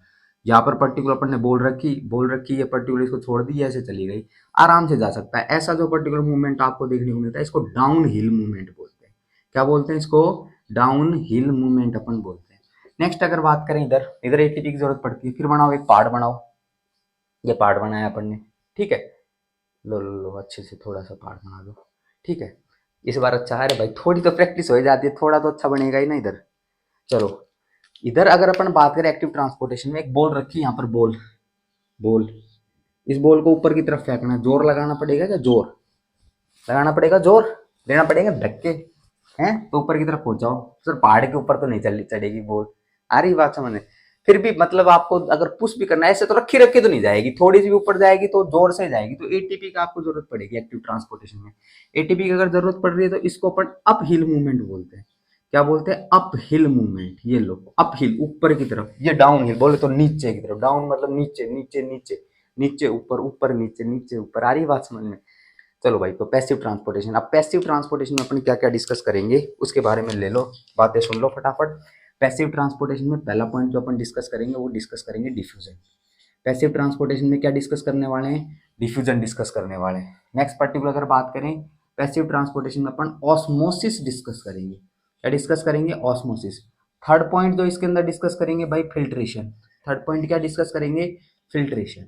यहाँ पर पर्टिकुलर अपन ने बोल रखी ये पर्टिकुलर इसको छोड़ दी, ऐसे चली गई, आराम से जा सकता है। ऐसा जो पर्टिकुलर मूवमेंट आपको देखने को मिलता है इसको डाउन हिल मूवमेंट बोलते हैं। क्या बोलते हैं इसको? डाउन हिल मूवमेंट अपन बोलते हैं। नेक्स्ट अगर बात करें, इधर इधर एटीपी की जरूरत पड़ती है, फिर बनाओ एक पहाड़ बनाओ, ये पहाड़ बनाया अपन ने, ठीक है, लो अच्छे से थोड़ा सा पहाड़ बना दो, ठीक है। इस बार अच्छा है रे भाई, थोड़ी तो प्रैक्टिस हो जाती है, थोड़ा तो अच्छा बनेगा ही ना इधर। चलो, इधर अगर अपन बात करें एक्टिव ट्रांसपोर्टेशन में, एक बॉल रखी यहाँ पर, बॉल बॉल इस बॉल को ऊपर की तरफ फेंकना है, जोर लगाना पड़ेगा, क्या जोर लगाना पड़ेगा, जोर देना पड़ेगा, धक्के हैं तो ऊपर की तरफ पहुंचाओ। सर पहाड़ के ऊपर तो नहीं चढ़ेगी बॉल, आ रही बात समझ में? फिर भी मतलब आपको अगर पुश भी करना है, ऐसे तो रखी रखी तो नहीं जाएगी, थोड़ी सी भी ऊपर जाएगी तो जोर से जाएगी, तो एटीपी का आपको जरूरत पड़ेगी एक्टिव ट्रांसपोर्टेशन में। एटीपी की अगर जरूरत पड़ रही है तो इसको अपन अप हिल मूवमेंट बोलते हैं। क्या बोलते हैं? Up hill movement. ये लो, अप हिल ऊपर की तरफ, ये डाउन हिल बोले तो नीचे की तरफ, डाउन मतलब नीचे नीचे नीचे नीचे ऊपर, ऊपर नीचे नीचे ऊपर, आ रही बात समझ में? चलो भाई, तो पैसिव ट्रांसपोर्टेशन। अब पैसिव ट्रांसपोर्टेशन में अपन क्या क्या डिस्कस करेंगे उसके बारे में ले लो, बातें सुन लो फटाफट। पैसिव ट्रांसपोर्टेशन में पहला पॉइंट जो अपन डिस्कस करेंगे वो डिस्कस करेंगे डिफ्यूजन। पैसिव ट्रांसपोर्टेशन में क्या डिस्कस करने वाले हैं? डिफ्यूजन डिस्कस करने वाले हैं। नेक्स्ट पर्टिकुलर अगर बात करें पैसिव ट्रांसपोर्टेशन में अपन ऑस्मोसिस डिस्कस करेंगे। क्या डिस्कस करेंगे? ऑस्मोसिस। थर्ड पॉइंट जो इसके अंदर डिस्कस करेंगे भाई, फिल्ट्रेशन। थर्ड पॉइंट क्या डिस्कस करेंगे? फिल्ट्रेशन।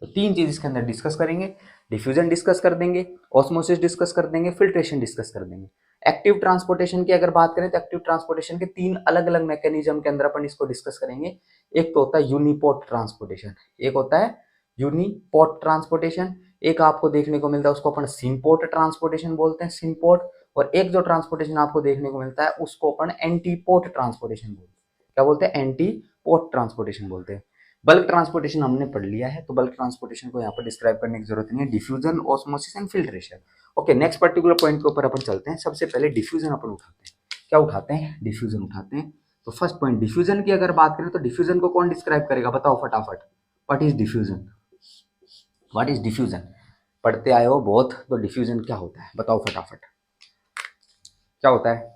तो तीन चीज इसके अंदर डिस्कस करेंगे, डिफ्यूजन डिस्कस कर देंगे, ऑस्मोसिस डिस्कस कर देंगे, फिल्ट्रेशन डिस्कस कर देंगे। एक्टिव ट्रांसपोर्टेशन की अगर बात करें तो एक्टिव ट्रांसपोर्टेशन के तीन अलग अलग मैकेनिज्म के अंदर अपन इसको डिस्कस करेंगे। एक तो होता है यूनिपोर्ट ट्रांसपोर्टेशन, एक होता है यूनिपोर्ट ट्रांसपोर्टेशन, एक आपको देखने को मिलता है उसको अपन सिंपोर्ट ट्रांसपोर्टेशन बोलते हैं, सिंपोर्ट। और एक जो ट्रांसपोर्टेशन आपको देखने को मिलता है उसको अपन एंटीपोर्ट ट्रांसपोर्टेशन बोलते हैं। क्या बोलते हैं? एंटीपोर्ट ट्रांसपोर्टेशन बोलते हैं। बल्क ट्रांसपोर्टेशन हमने पढ़ लिया है, तो बल्क ट्रांसपोर्टेशन को यहाँ पर डिस्क्राइब करने की जरूरत नहीं है। Diffusion, osmosis and filtration. Okay, next particular point के ऊपर अपन चलते हैं। सबसे पहले डिफ्यूजन अपन उठाते हैं। क्या उठाते हैं? डिफ्यूजन उठाते हैं। तो फर्स्ट पॉइंट डिफ्यूजन की अगर बात करें तो डिफ्यूजन को कौन डिस्क्राइब करेगा? बताओ फटाफट। What is diffusion? What is diffusion? पढ़ते आए हो बहुत, तो डिफ्यूजन क्या होता है बताओ फटाफट, क्या होता है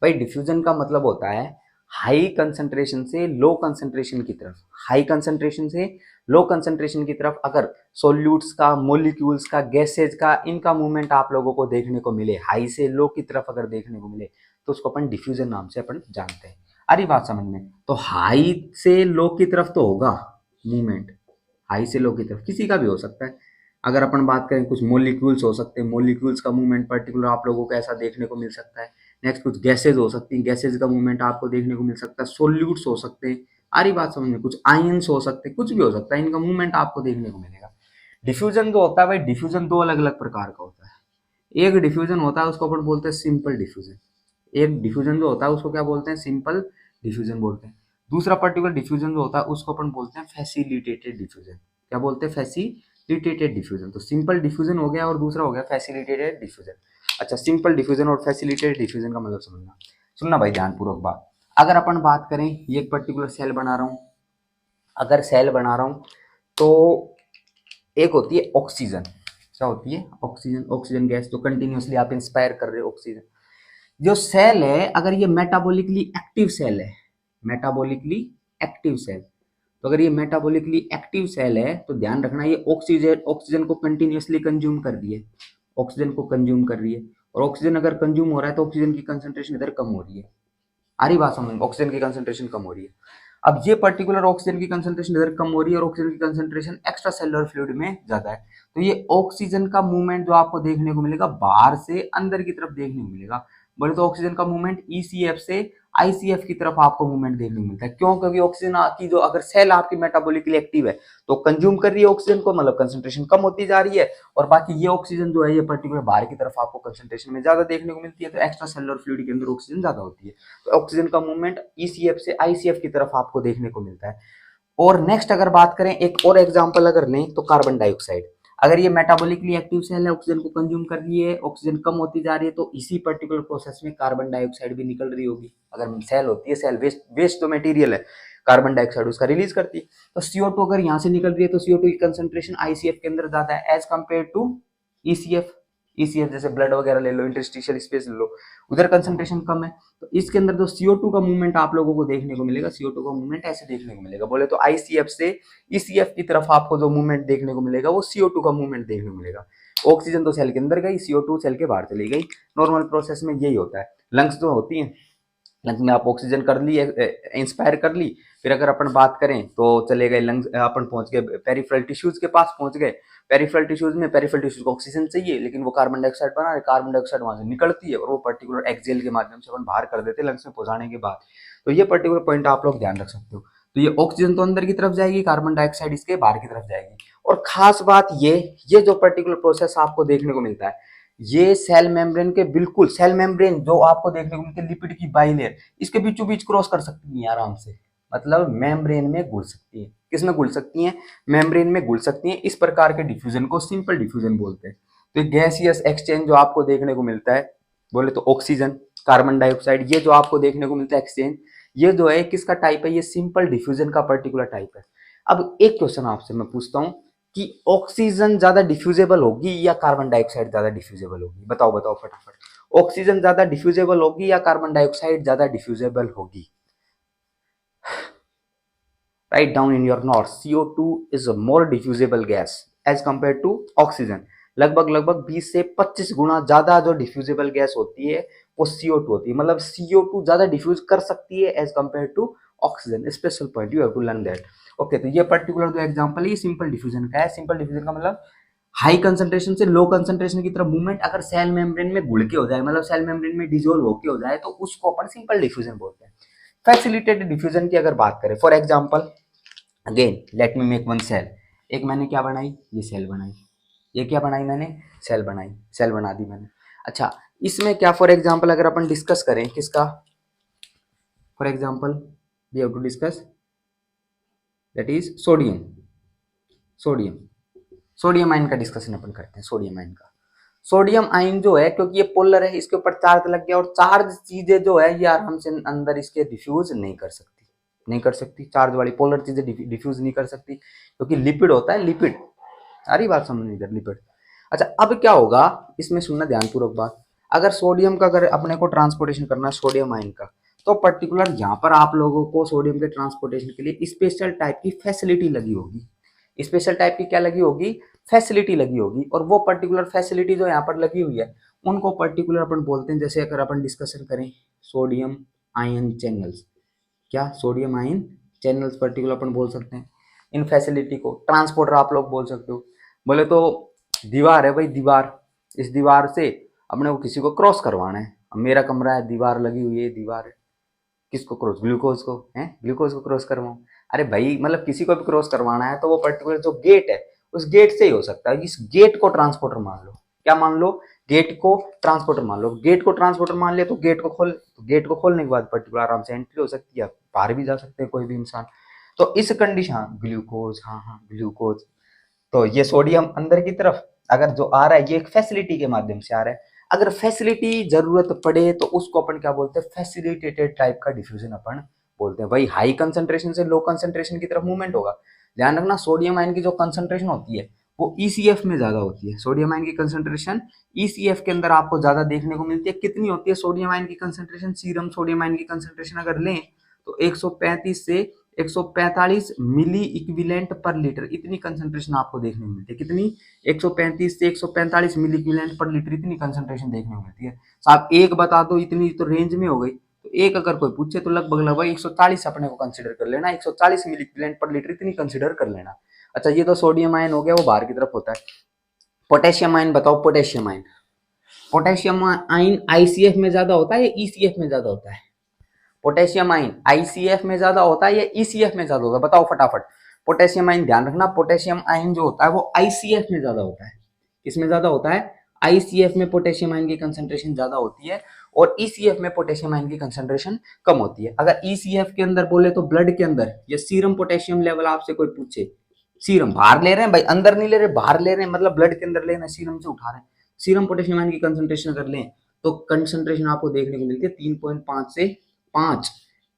भाई? डिफ्यूजन का मतलब होता है हाई कंसंट्रेशन से लो कंसंट्रेशन की तरफ, हाई कंसंट्रेशन से लो कंसंट्रेशन की तरफ अगर सोल्यूट्स का, मोलिक्यूल्स का, गैसेज का, इनका मूवमेंट आप लोगों को देखने को मिले, हाई से लो की तरफ अगर देखने को मिले तो उसको अपन डिफ्यूजन नाम से अपन जानते हैं। अरे बात समझ में? तो हाई से लो की तरफ तो होगा मूवमेंट, हाई से लो की तरफ किसी का भी हो सकता है। अगर अपन बात करें कुछ मोलिक्यूल्स हो सकते हैं, मोलिक्यूल्स का मूवमेंट पर्टिकुलर आप लोगों को ऐसा देखने को मिल सकता है। नेक्स्ट कुछ गैसेज हो सकती हैं, गैसेज का मूवमेंट आपको देखने को मिल सकता है। सोल्यूट्स हो सकते हैं, आ रही बात समझ में? कुछ आयंस हो सकते हैं, कुछ भी हो सकता है, इनका मूवमेंट आपको देखने को मिलेगा। डिफ्यूजन जो होता है भाई, डिफ्यूजन दो अलग अलग प्रकार का होता है। एक डिफ्यूजन होता है उसको अपन बोलते हैं सिंपल डिफ्यूजन। एक डिफ्यूजन जो होता है उसको क्या बोलते हैं? सिंपल डिफ्यूजन बोलते हैं। दूसरा पर्टिकुलर डिफ्यूजन जो होता है उसको अपन बोलते हैं फैसिलिटेटेड डिफ्यूजन। क्या बोलते हैं? Facilitated diffusion. तो सिंपल डिफ्यूजन हो गया और दूसरा हो गया फैसिलिटेटेड डिफ्यूजन। अच्छा, सिंपल डिफ्यूजन और फैसिलिटेटेड डिफ्यूजन का मतलब समझना, सुनना भाई ध्यानपूर्वक बात। अगर अपन बात करें, ये एक पर्टिकुलर सेल बना रहा हूं, अगर सेल बना रहा हूं तो एक होती है ऑक्सीजन। क्या होती है? ऑक्सीजन। ऑक्सीजन गैस जो कंटिन्यूअसली आप इंस्पायर कर रहे हो, ऑक्सीजन। जो सेल है अगर ये मेटाबॉलिकली एक्टिव सेल है, मेटाबॉलिकली एक्टिव सेल, तो अगर ये मेटाबॉलिकली एक्टिव सेल है तो ध्यान रखना ये ऑक्सीजन को कंटिन्यूअसली कंज्यूम कर रही है, ऑक्सीजन को कंज्यूम कर रही है। और ऑक्सीजन अगर कंज्यूम हो रहा है तो ऑक्सीजन की कंसंट्रेशन इधर कम हो रही है। आ रही बात समझ में, ऑक्सीजन की कंसंट्रेशन कम हो रही है। अब ये पर्टिकुलर ऑक्सीजन की कंसंट्रेशन इधर कम हो रही है और ऑक्सीजन की कंसंट्रेशन एक्स्ट्रा सेलुलर फ्लूइड में ज्यादा है, तो ये ऑक्सीजन का मूवमेंट जो आपको देखने को मिलेगा बाहर से अंदर की तरफ देखने को मिलेगा। बोले तो ऑक्सीजन का मूवमेंट ईसीएफ से आईसीएफ की तरफ आपको मूवमेंट देखने को मिलता है। क्यों? क्योंकि ऑक्सीजन की जो अगर सेल आपकी मेटाबॉलिकली एक्टिव है तो कंज्यूम कर रही है ऑक्सीजन को, मतलब कंसंट्रेशन कम होती जा रही है, और बाकी ये ऑक्सीजन जो है ये पर्टिकुलर बाहर की तरफ आपको कंसंट्रेशन में ज्यादा देखने को मिलती है, तो एक्स्ट्रा सेलुलर फ्लूइड के अंदर ऑक्सीजन ज्यादा होती है, तो ऑक्सीजन का मूवमेंट ईसीएफ से आईसीएफ की तरफ आपको देखने को मिलता है। और नेक्स्ट अगर बात करें एक और एग्जांपल अगर लें तो कार्बन डाइऑक्साइड, अगर ये मेटाबॉलिकली एक्टिव सेल है, ऑक्सीजन को कंज्यूम कर रही है, ऑक्सीजन कम होती जा रही है, तो इसी पर्टिकुलर प्रोसेस में कार्बन डाइऑक्साइड भी निकल रही होगी। अगर सेल होती है, सेल वेस्ट वेस्ट जो मटेरियल है कार्बन डाइऑक्साइड उसका रिलीज करती है, तो CO2 अगर यहाँ से निकल रही है तो CO2 की कंसंट्रेशन आईसीएफ के अंदर ज्यादा है as compare to ECF. ECF जैसे ब्लड वगैरह ले लो, इंटरस्टिशियल स्पेस ले लो, उधर कंसंट्रेशन कम है, तो इसके अंदर जो CO2 का मूवमेंट आप लोगों को देखने को मिलेगा, CO2 का मूवमेंट ऐसे देखने को मिलेगा। बोले तो आईसीएफ से ईसीएफ की तरफ आपको जो मूवमेंट देखने को मिलेगा वो CO2 का मूवमेंट देखने को मिलेगा। ऑक्सीजन तो सेल के अंदर गई, CO2 सेल के बाहर चली गई। नॉर्मल प्रोसेस में यही होता है। लंग्स जो होती हैं, लंग्स में आप ऑक्सीजन कर ली, इंस्पायर कर ली, फिर अगर अपन बात करें तो चले गए लंग्स, अपन पहुंच गए पेरिफेरल टिश्यूज के पास पहुंच गए। पेरिफेरल टिश्यूज में पेरिफेरल टिश्यूज को ऑक्सीजन चाहिए, लेकिन वो कार्बन डाइऑक्साइड बना रहे, कार्बन डाइऑक्साइड वहां से निकलती है और वो पर्टिकुलर एक्सेल के माध्यम से अपन बाहर कर देते हैं लंग्स में पहुंचाने के बाद। तो ये पर्टिकुलर पॉइंट आप लोग ध्यान रख सकते हो। तो ये ऑक्सीजन तो अंदर की तरफ जाएगी, कार्बन डाइऑक्साइड इसके बाहर की तरफ जाएगी। और खास बात ये जो पर्टिकुलर प्रोसेस आपको देखने को मिलता है, ये सेल मेम्ब्रेन के बिल्कुल, सेल मेम्ब्रेन जो आपको देखने को मिलती है लिपिड की बाइलेयर, इसके बीचों बीच क्रॉस कर सकती है आराम से, मतलब मेम्ब्रेन में घुल सकती है। किसमें घुल सकती हैं? मेम्ब्रेन में घुल सकती हैं। इस प्रकार के डिफ्यूजन को सिंपल डिफ्यूजन बोलते हैं। तो गैसियस एक्सचेंज जो आपको देखने को मिलता है, बोले तो ऑक्सीजन, कार्बन डाइऑक्साइड, ये जो आपको देखने को मिलता है एक्सचेंज, ये जो है किसका टाइप है? ये सिंपल डिफ्यूजन का पर्टिकुलर टाइप है। अब एक क्वेश्चन आपसे मैं पूछता हूँ कि ऑक्सीजन ज्यादा डिफ्यूजेबल होगी या कार्बन डाइऑक्साइड ज्यादा डिफ्यूजेबल होगी? बताओ बताओ फटाफट। ऑक्सीजन ज्यादा डिफ्यूजेबल होगी या कार्बन डाइऑक्साइड ज्यादा डिफ्यूजेबल होगी? Write down in your notes. CO2 is a more diffusible gas as compared to oxygen. लगभग लगभग 20 से 25 गुना ज्यादा जो डिफ्यूजिबल गैस होती है वो CO2 होती है, मतलब CO2 ज्यादा डिफ्यूज कर सकती है as compare to oxygen. Special point, you have to learn that. Okay, तो ये पर्टिकुलर जो एग्जांपल है ये सिंपल डिफ्यूजन का है। सिंपल डिफ्यूजन का मतलब हाई कंसंट्रेशन से लो कंसंट्रेशन की तरफ मूवमेंट अगर सेल मेम्ब्रेन में घुल के हो जाए, मतलब सेल मेम्ब्रेन में डिजोल्व होके हो जाए, तो उसको अपन सिंपल डिफ्यूजन बोलते हैं। फैसिलिटेटेड डिफ्यूजन की अगर बात करें, for example again let me make one cell. एक मैंने क्या बनाई? ये सेल बनाई। ये क्या बनाई मैंने? सेल बनाई, सेल बना दी मैंने। अच्छा, इसमें क्या फॉर एग्जांपल अगर अपन डिस्कस करें किसका, for example we have to discuss that is sodium. Sodium sodium ion का डिस्कशन अपन करते हैं। सोडियम आयन का, सोडियम आयन जो है, क्योंकि ये पोलर है, इसके ऊपर चार्ज लग गया, और चार्ज चीजें जो है ये आराम से अंदर इसके डिफ्यूज नहीं कर सकती, नहीं कर सकती। चार्ज वाली पोलर चीजें डिफ्यूज नहीं कर सकती, क्योंकि लिपिड होता है, लिपिड। सारी बात समझ इधर, लिपिड। अच्छा, अब क्या होगा इसमें, सुनना ध्यानपूर्वक बात। अगर सोडियम का, अगर अपने को ट्रांसपोर्टेशन करना है सोडियम आयन का, तो पर्टिकुलर यहाँ पर आप लोगों को सोडियम के ट्रांसपोर्टेशन के लिए स्पेशल टाइप की फैसिलिटी लगी होगी। स्पेशल टाइप की क्या लगी होगी? फैसिलिटी लगी होगी। और वो पर्टिकुलर फैसिलिटी जो यहाँ पर लगी हुई है उनको पर्टिकुलर अपन बोलते हैं, जैसे अगर अपन डिस्कशन करें सोडियम आयन चैनल्स, क्या सोडियम आयन चैनल्स पर्टिकुलर अपन बोल सकते हैं। इन फैसिलिटी को ट्रांसपोर्टर आप लोग बोल सकते हो। बोले तो दीवार है भाई, दीवार, इस दीवार से अपने को किसी को क्रॉस करवाना है। अब मेरा कमरा है, दीवार लगी हुई है, दीवार है, किसको क्रॉस? ग्लूकोज को है, ग्लूकोज को क्रॉस करवाऊं? अरे भाई, मतलब किसी को भी क्रॉस करवाना है तो वो पर्टिकुलर जो गेट है उस गेट से ही हो सकता है। इस गेट को ट्रांसपोर्टर मान लो। क्या मान लो? गेट को ट्रांसपोर्टर मान लो। गेट को ट्रांसपोर्टर मान लिया तो गेट को खोल, तो गेट को खोलने के बाद पर्टिकुलर आराम से एंट्री हो सकती है, बाहर भी जा सकते हैं कोई भी इंसान। तो इस कंडीशन, हाँ ग्लूकोज, हाँ हाँ ग्लूकोज, तो ये सोडियम अंदर की तरफ अगर जो आ रहा है ये एक फैसिलिटी के माध्यम से आ रहा है। अगर फैसिलिटी जरूरत पड़े तो उसको अपन क्या बोलते हैं? फैसिलिटेटेड टाइप का डिफ्यूजन अपन बोलते हैं। भाई हाई कंसंट्रेशन से लो कंसंट्रेशन की तरफ मूवमेंट होगा। ध्यान रखना, सोडियम आयन की जो कंसंट्रेशन होती है वो ईसीएफ में ज्यादा होती है। सोडियम आयन की कंसंट्रेशन ईसीएफ के अंदर आपको ज्यादा देखने को मिलती है। कितनी होती है सोडियम आयन की कंसंट्रेशन? सीरम सोडियम आयन की कंसंट्रेशन अगर लें तो 135 से 145 मिली इक्विवेलेंट पर लीटर, इतनी कंसंट्रेशन आपको देखने को मिलती है। कितनी? 135 से 145 मिली इक्विवेलेंट पर लीटर, इतनी कंसंट्रेशन देखने को मिलती है। साहब एक बता दो, इतनी तो रेंज में हो गई। तो एक अगर कोई पूछे तो लगभग लगभग 140 अपने को कंसिडर कर लेना, 140 मिली इक्विवेलेंट पर लीटर इतनी कंसिडर कर लेना। अच्छा ये तो सोडियम आयन हो गया, वो बाहर की तरफ होता है। पोटेशियम आयन बताओ, potassium ion, potassium ion ICF में ज्यादा होता है या ईसीएफ में ज्यादा होता है? पोटेशियम आयन आईसीएफ में ज्यादा होता है या ईसीएफ में ज्यादा होता है? बताओ फटाफट। पोटेशियम आयन ध्यान रखना, पोटेशियम आयन जो होता है वो आईसीएफ में ज्यादा होता है। किसमें ज्यादा होता है? आईसीएफ में पोटेशियम आयन की कंसंट्रेशन ज्यादा होती है और ईसीएफ में पोटेशियम आयन की कंसंट्रेशन कम होती है। अगर ईसीएफ के अंदर बोले तो ब्लड के अंदर या सीरम पोटेशियम लेवल आपसे कोई पूछे, सीरम बाहर ले रहे हैं भाई, अंदर नहीं ले रहे, बाहर ले रहे हैं, मतलब ब्लड के अंदर लेना, सीरम से उठा रहे हैं, सीरम पोटेशियम आयन की कंसंट्रेशन अगर लें तो कंसंट्रेशन आपको देखने को मिलती है 3.5 से 5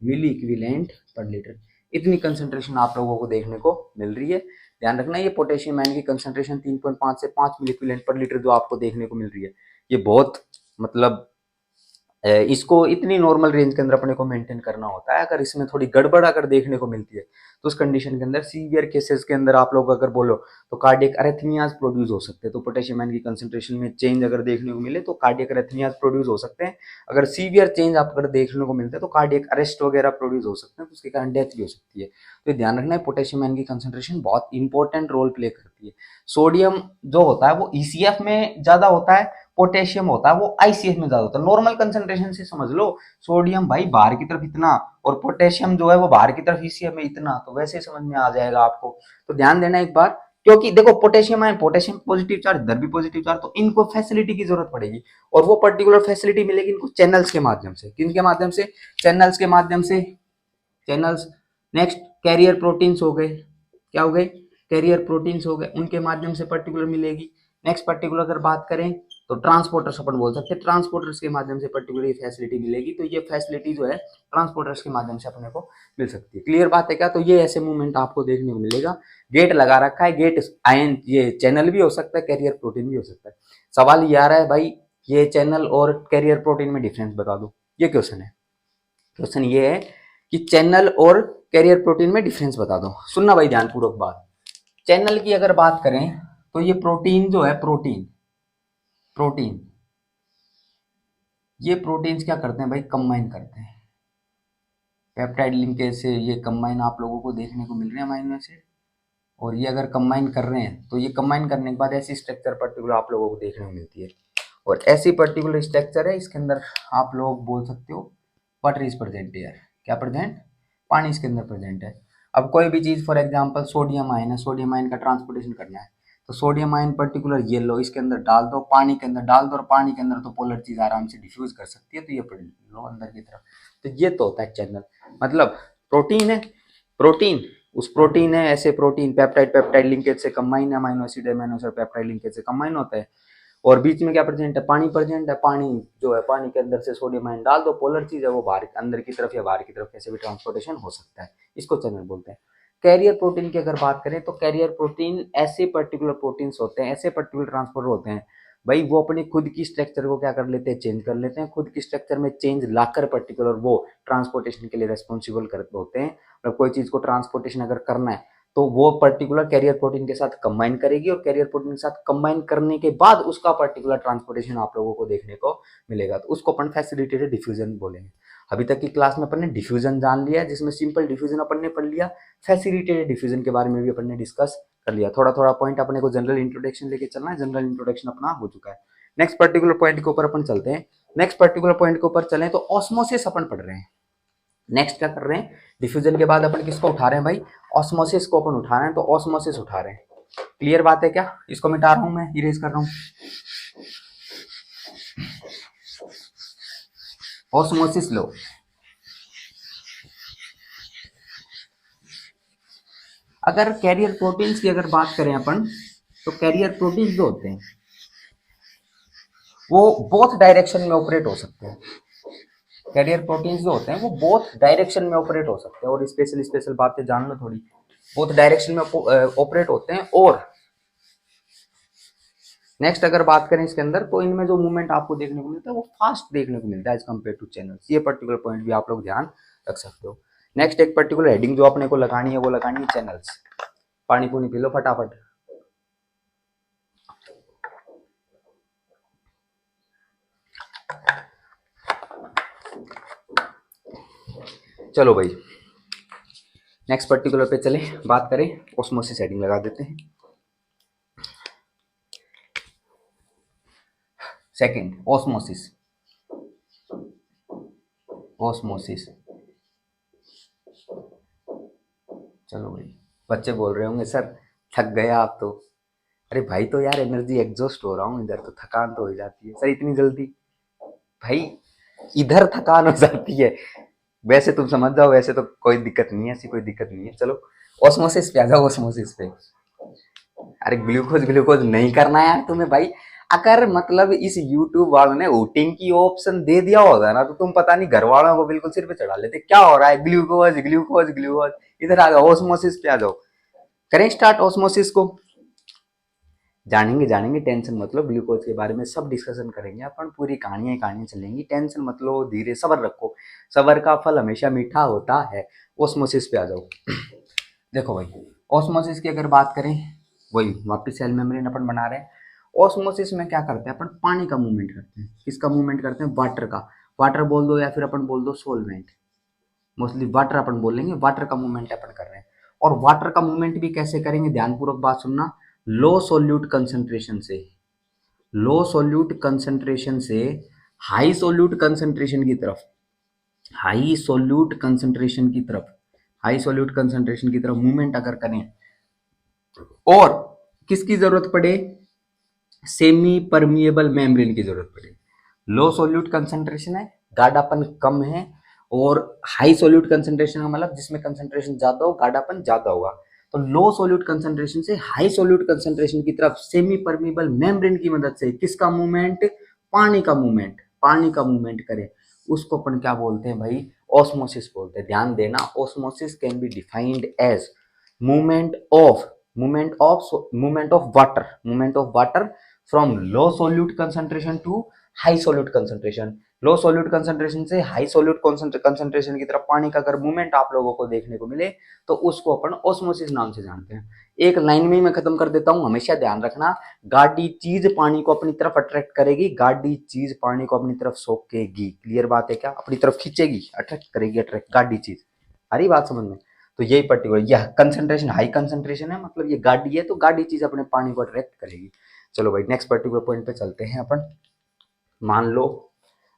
मिली इक्विवेलेंट पर लीटर, इतनी कंसंट्रेशन आप लोगों को देखने को मिल रही है। ध्यान रखना ये पोटेशियम आयन की कंसंट्रेशन 3.5 से 5 मिली इक्विवेलेंट पर लीटर जो आपको देखने को मिल रही है, ये बहुत मतलब इसको इतनी नॉर्मल रेंज के अंदर अपने को मेंटेन करना होता है। अगर इसमें थोड़ी गड़बड़ अगर देखने को मिलती है तो उस कंडीशन के अंदर सीवियर केसेस के अंदर आप लोग अगर बोलो तो कार्डियक अरेथमियाज प्रोड्यूस हो सकते हैं। तो पोटेशियम आयन की कंसंट्रेशन में चेंज अगर देखने को मिले तो कार्डियक अरेथमियाज प्रोड्यूस हो सकते हैं। अगर सीवियर चेंज आप अगर देखने को मिलते हैं तो कार्डियक अरेस्ट वगैरह प्रोड्यूस हो सकते हैं, तो उसके कारण डेथ भी हो सकती है। तो ध्यान रखना है पोटेशियम आयन की कंसंट्रेशन बहुत इंपॉर्टेंट रोल प्ले करती है। सोडियम जो होता है वो ईसीएफ में ज्यादा होता है, पोटेशियम होता है वो आईसीएफ में ज्यादा होता है। नॉर्मल कंसंट्रेशन से समझ लो, सोडियम भाई बाहर की तरफ इतना और पोटेशियम जो है वो बाहर की तरफ ईसीएफ में इतना, तो वैसे ही समझ में आ जाएगा आपको। तो ध्यान देना एक बार, क्योंकि देखो पोटेशियम है, पोटेशियम पॉजिटिव चार्ज, इधर भी पॉजिटिव चार्ज, तो इनको फैसिलिटी की जरूरत पड़ेगी और वो पर्टिकुलर फैसिलिटी मिलेगी इनको चैनल्स के माध्यम से। किनके माध्यम से? चैनल्स के माध्यम से, चैनल्स। नेक्स्ट कैरियर प्रोटीन्स हो गए, क्या हो गए? कैरियर प्रोटीन्स हो गए, उनके माध्यम से पर्टिकुलर मिलेगी। नेक्स्ट पर्टिकुलर अगर बात करें तो ट्रांसपोर्टर्स अपन बोल सकते हैं, ट्रांसपोर्टर्स के माध्यम से पर्टिकुलर ये फैसिलिटी मिलेगी। तो ये फैसिलिटी जो है ट्रांसपोर्टर्स के माध्यम से अपने को मिल सकती है। क्लियर बात है क्या? तो ये ऐसे मूवमेंट आपको देखने को मिलेगा। गेट लगा रखा है, गेट आयन, ये चैनल भी हो सकता है, कैरियर प्रोटीन भी हो सकता है। सवाल ये आ रहा है भाई ये चैनल और कैरियर प्रोटीन में डिफरेंस बता दो, ये क्वेश्चन है। क्वेश्चन ये है कि चैनल और कैरियर प्रोटीन में डिफरेंस बता दो। सुनना भाई ध्यानपूर्वक बात। चैनल की अगर बात करें तो ये प्रोटीन जो है, प्रोटीन प्रोटीन ये प्रोटीन्स क्या करते हैं भाई? कंबाइन करते हैं पेप्टाइड लिंकेज से। ये कंबाइन आप लोगों को देखने को मिल रहे हैं अमीनो एसिड, और ये अगर कंबाइन कर रहे हैं तो ये कंबाइन करने के बाद ऐसी स्ट्रक्चर पर्टिकुलर आप लोगों को देखने को मिलती है। और ऐसी पर्टिकुलर स्ट्रक्चर है, इसके अंदर आप लोग बोल सकते हो वाटर इज प्रेजेंट यार, क्या प्रेजेंट? पानी इसके अंदर प्रेजेंट है। अब कोई भी चीज फॉर एग्जांपल सोडियम आयन है, सोडियम आयन का ट्रांसपोर्टेशन करना है तो सोडियम आयन पर्टिकुलर ये लो इसके अंदर डाल दो, पानी के अंदर डाल दो, और पानी के अंदर तो पोलर चीज आराम से डिफ्यूज कर सकती है, तो ये लो अंदर की तरफ। तो ये तो होता है चैनल, मतलब प्रोटीन है, प्रोटीन उस प्रोटीन है, ऐसे प्रोटीन पेप्टाइड पेप्टाइड लिंकेज से कंबाइन है, अमीनो एसिड पेप्टाइड लिंकेज से कंबाइन होता है, और बीच में क्या प्रेजेंट है? पानी प्रेजेंट है। पानी जो है, पानी के अंदर से सोडियम आयन डाल दो, पोलर चीज है वो बाहर अंदर की तरफ या बाहर की तरफ कैसे भी ट्रांसपोर्टेशन हो सकता है, इसको चैनल बोलते हैं। कैरियर प्रोटीन की अगर बात करें तो कैरियर प्रोटीन ऐसे पर्टिकुलर प्रोटीन्स होते हैं, ऐसे पर्टिकुलर ट्रांसपोर्टर होते हैं भाई, वो अपनी खुद की स्ट्रक्चर को क्या कर लेते हैं? चेंज कर लेते हैं। खुद की स्ट्रक्चर में चेंज लाकर पर्टिकुलर वो ट्रांसपोर्टेशन के लिए रेस्पॉन्सिबल करते होते हैं। मतलब कोई चीज को ट्रांसपोर्टेशन अगर करना है तो वो पर्टिकुलर कैरियर प्रोटीन के साथ कंबाइन करेगी, और कैरियर प्रोटीन के साथ कंबाइन करने के बाद उसका पर्टिकुलर ट्रांसपोर्टेशन आप लोगों को देखने को मिलेगा, तो उसको अपन फैसिलिटेटेड डिफ्यूजन बोलेंगे। अभी तक की क्लास में अपन ने डिफ्यूजन जान लिया, जिसमें सिंपल डिफ्यूजन अपन ने पढ़ लिया, फैसिलिटेटेड डिफ्यूजन के बारे में भी अपन ने डिस्कस कर लिया। थोड़ा थोड़ा पॉइंट अपने को जनरल इंट्रोडक्शन लेके चलना है, जनरल इंट्रोडक्शन अपना हो चुका है। नेक्स्ट पर्टिकुलर पॉइंट के ऊपर अपन चलते हैं। नेक्स्ट पर्टिकुलर पॉइंट के ऊपर चलें तो ऑस्मोसिस अपन पढ़ रहे हैं। नेक्स्ट क्या कर रहे हैं? डिफ्यूजन के बाद अपन किसको उठा रहे हैं भाई? ऑस्मोसिस को अपन उठा रहे हैं, तो ऑस्मोसिस उठा रहे हैं। क्लियर बात है क्या? इसको मिटा रहा हूं मैं, इरेज कर रहा हूं। ऑस्मोसिस लो, अगर कैरियर प्रोटीन्स की अगर बात करें अपन तो कैरियर प्रोटीन्स जो होते हैं वो बोथ डायरेक्शन में ऑपरेट हो सकते हैं। कैरियर प्रोटीन्स जो होते हैं वो बोथ डायरेक्शन में ऑपरेट हो सकते हैं, और स्पेशल स्पेशल बातें जान लो थोड़ी। बोथ डायरेक्शन में ऑपरेट होते हैं, और नेक्स्ट अगर बात करें इसके अंदर तो इनमें जो मूवमेंट आपको देखने को मिलता है वो फास्ट देखने को मिलता है एज कम्पेयर टू चैनल्स। ये पर्टिकुलर पॉइंट भी आप लोग ध्यान रख सकते हो। नेक्स्ट एक पर्टिकुलर हेडिंग जो अपने को लगानी है वो लगानी है चैनल्स। पानी पूनी पी लो फटाफट। चलो भाई नेक्स्ट पर्टिकुलर पे चले, बात करें ऑस्मोसिस। हेडिंग लगा देते हैं। Second osmosis. ऑस्मोसिस। चलो भाई बच्चे बोल रहे होंगे सर थक गया आप तो। अरे भाई तो यार एनर्जी एग्जॉस्ट हो रहा हूँ इधर, तो थकान तो हो जाती है सर इतनी जल्दी। भाई इधर थकान हो जाती है, वैसे तुम समझ जाओ, वैसे तो कोई दिक्कत नहीं है, ऐसी कोई दिक्कत नहीं है। चलो ऑस्मोसिस पे आ जाओ, ऑस्मोसिस पे। अरे ग्लूकोज ग्लूकोज नहीं करना है यार तुम्हें भाई। अगर मतलब इस YouTube वालों ने वोटिंग की ऑप्शन दे दिया होता ना तो तुम पता नहीं घर वालों को बिल्कुल सिर पे चढ़ा लेते। क्या हो रहा है, ग्लूकोज ग्लूकोज ग्लूकोज। इधर आ जाओ ऑस्मोसिस पे आ जाओ। करें स्टार्ट ऑस्मोसिस को। जानेंगे जानेंगे, टेंशन मत लो। ग्लूकोज के बारे में सब डिस्कशन करेंगे अपन, पूरी कहानियां कहानियां चलेंगी, टेंशन मत लो। धीरे सबर रखो, सबर का फल हमेशा मीठा होता है। ऑस्मोसिस पे आ जाओ। देखो भाई ऑस्मोसिस की अगर बात करें, वही वापिस सेल मेम्ब्रेन अपन बना रहे हैं। ऑस्मोसिस में क्या करते हैं अपन, पानी का मूवमेंट करते हैं। किसका मूवमेंट करते हैं, वाटर का। वाटर बोल दो या फिर अपन बोल दो सोलवेंट, मोस्टली वाटर अपन बोलेंगे। वाटर का मूवमेंट अपन कर रहे हैं। और वाटर का मूवमेंट भी कैसे करेंगे, ध्यानपूर्वक बात सुनना। लो सोल्यूट कंसंट्रेशन से, लो सोल्यूट कंसंट्रेशन से हाई सोल्यूट कंसंट्रेशन की तरफ, हाई सोल्यूट कंसंट्रेशन की तरफ, हाई सोल्यूट कंसंट्रेशन की तरफ मूवमेंट अगर करें। और किसकी जरूरत पड़े, सेमी परमिएबल मेम्ब्रेन की जरूरत पड़े। लो सोल्यूट कंसंट्रेशन है, गाढ़ापन कम है। और हाई सोल्यूट कंसंट्रेशन का मतलब जिसमें कंसंट्रेशन ज्यादा हो, गाढ़ापन ज्यादा होगा। तो लो सोल्यूट कंसंट्रेशन से हाई सोल्यूट कंसंट्रेशन की तरफ सेमी परमिएबल मेम्ब्रेन की मदद से किसका मूवमेंट, पानी का मूवमेंट, पानी का मूवमेंट करें, उसको अपन क्या बोलते हैं भाई, ऑस्मोसिस बोलते हैं। ध्यान देना, osmosis can be defined as movement of movement of water from low solute concentration to high solute concentration। Low solute concentration से हाई सोल्यूट कंसंट्रेशन की तरफ पानी का अगर मूवमेंट आप लोगों को देखने को मिले तो उसको अपन ऑस्मोसिस नाम से जानते हैं। एक लाइन में ही मैं खत्म कर देता हूं, हमेशा ध्यान रखना। गाढ़ी चीज पानी को अपनी तरफ अट्रैक्ट करेगी, गाढ़ी चीज पानी को अपनी तरफ सोखेगी। क्लियर बात है क्या, अपनी तरफ खींचेगी, अट्रैक्ट करेगी, अट्रैक्ट गाढ़ी चीज। हरी बात समझ में। तो यही पर्टिकुलर यह कंसंट्रेशन हाई कंसंट्रेशन है, मतलब ये गाड़ी है तो गाड़ी चीज अपने पानी को अट्रैक्ट करेगी। चलो भाई नेक्स्ट पर्टिकुलर पॉइंट पे चलते हैं अपन। मान लो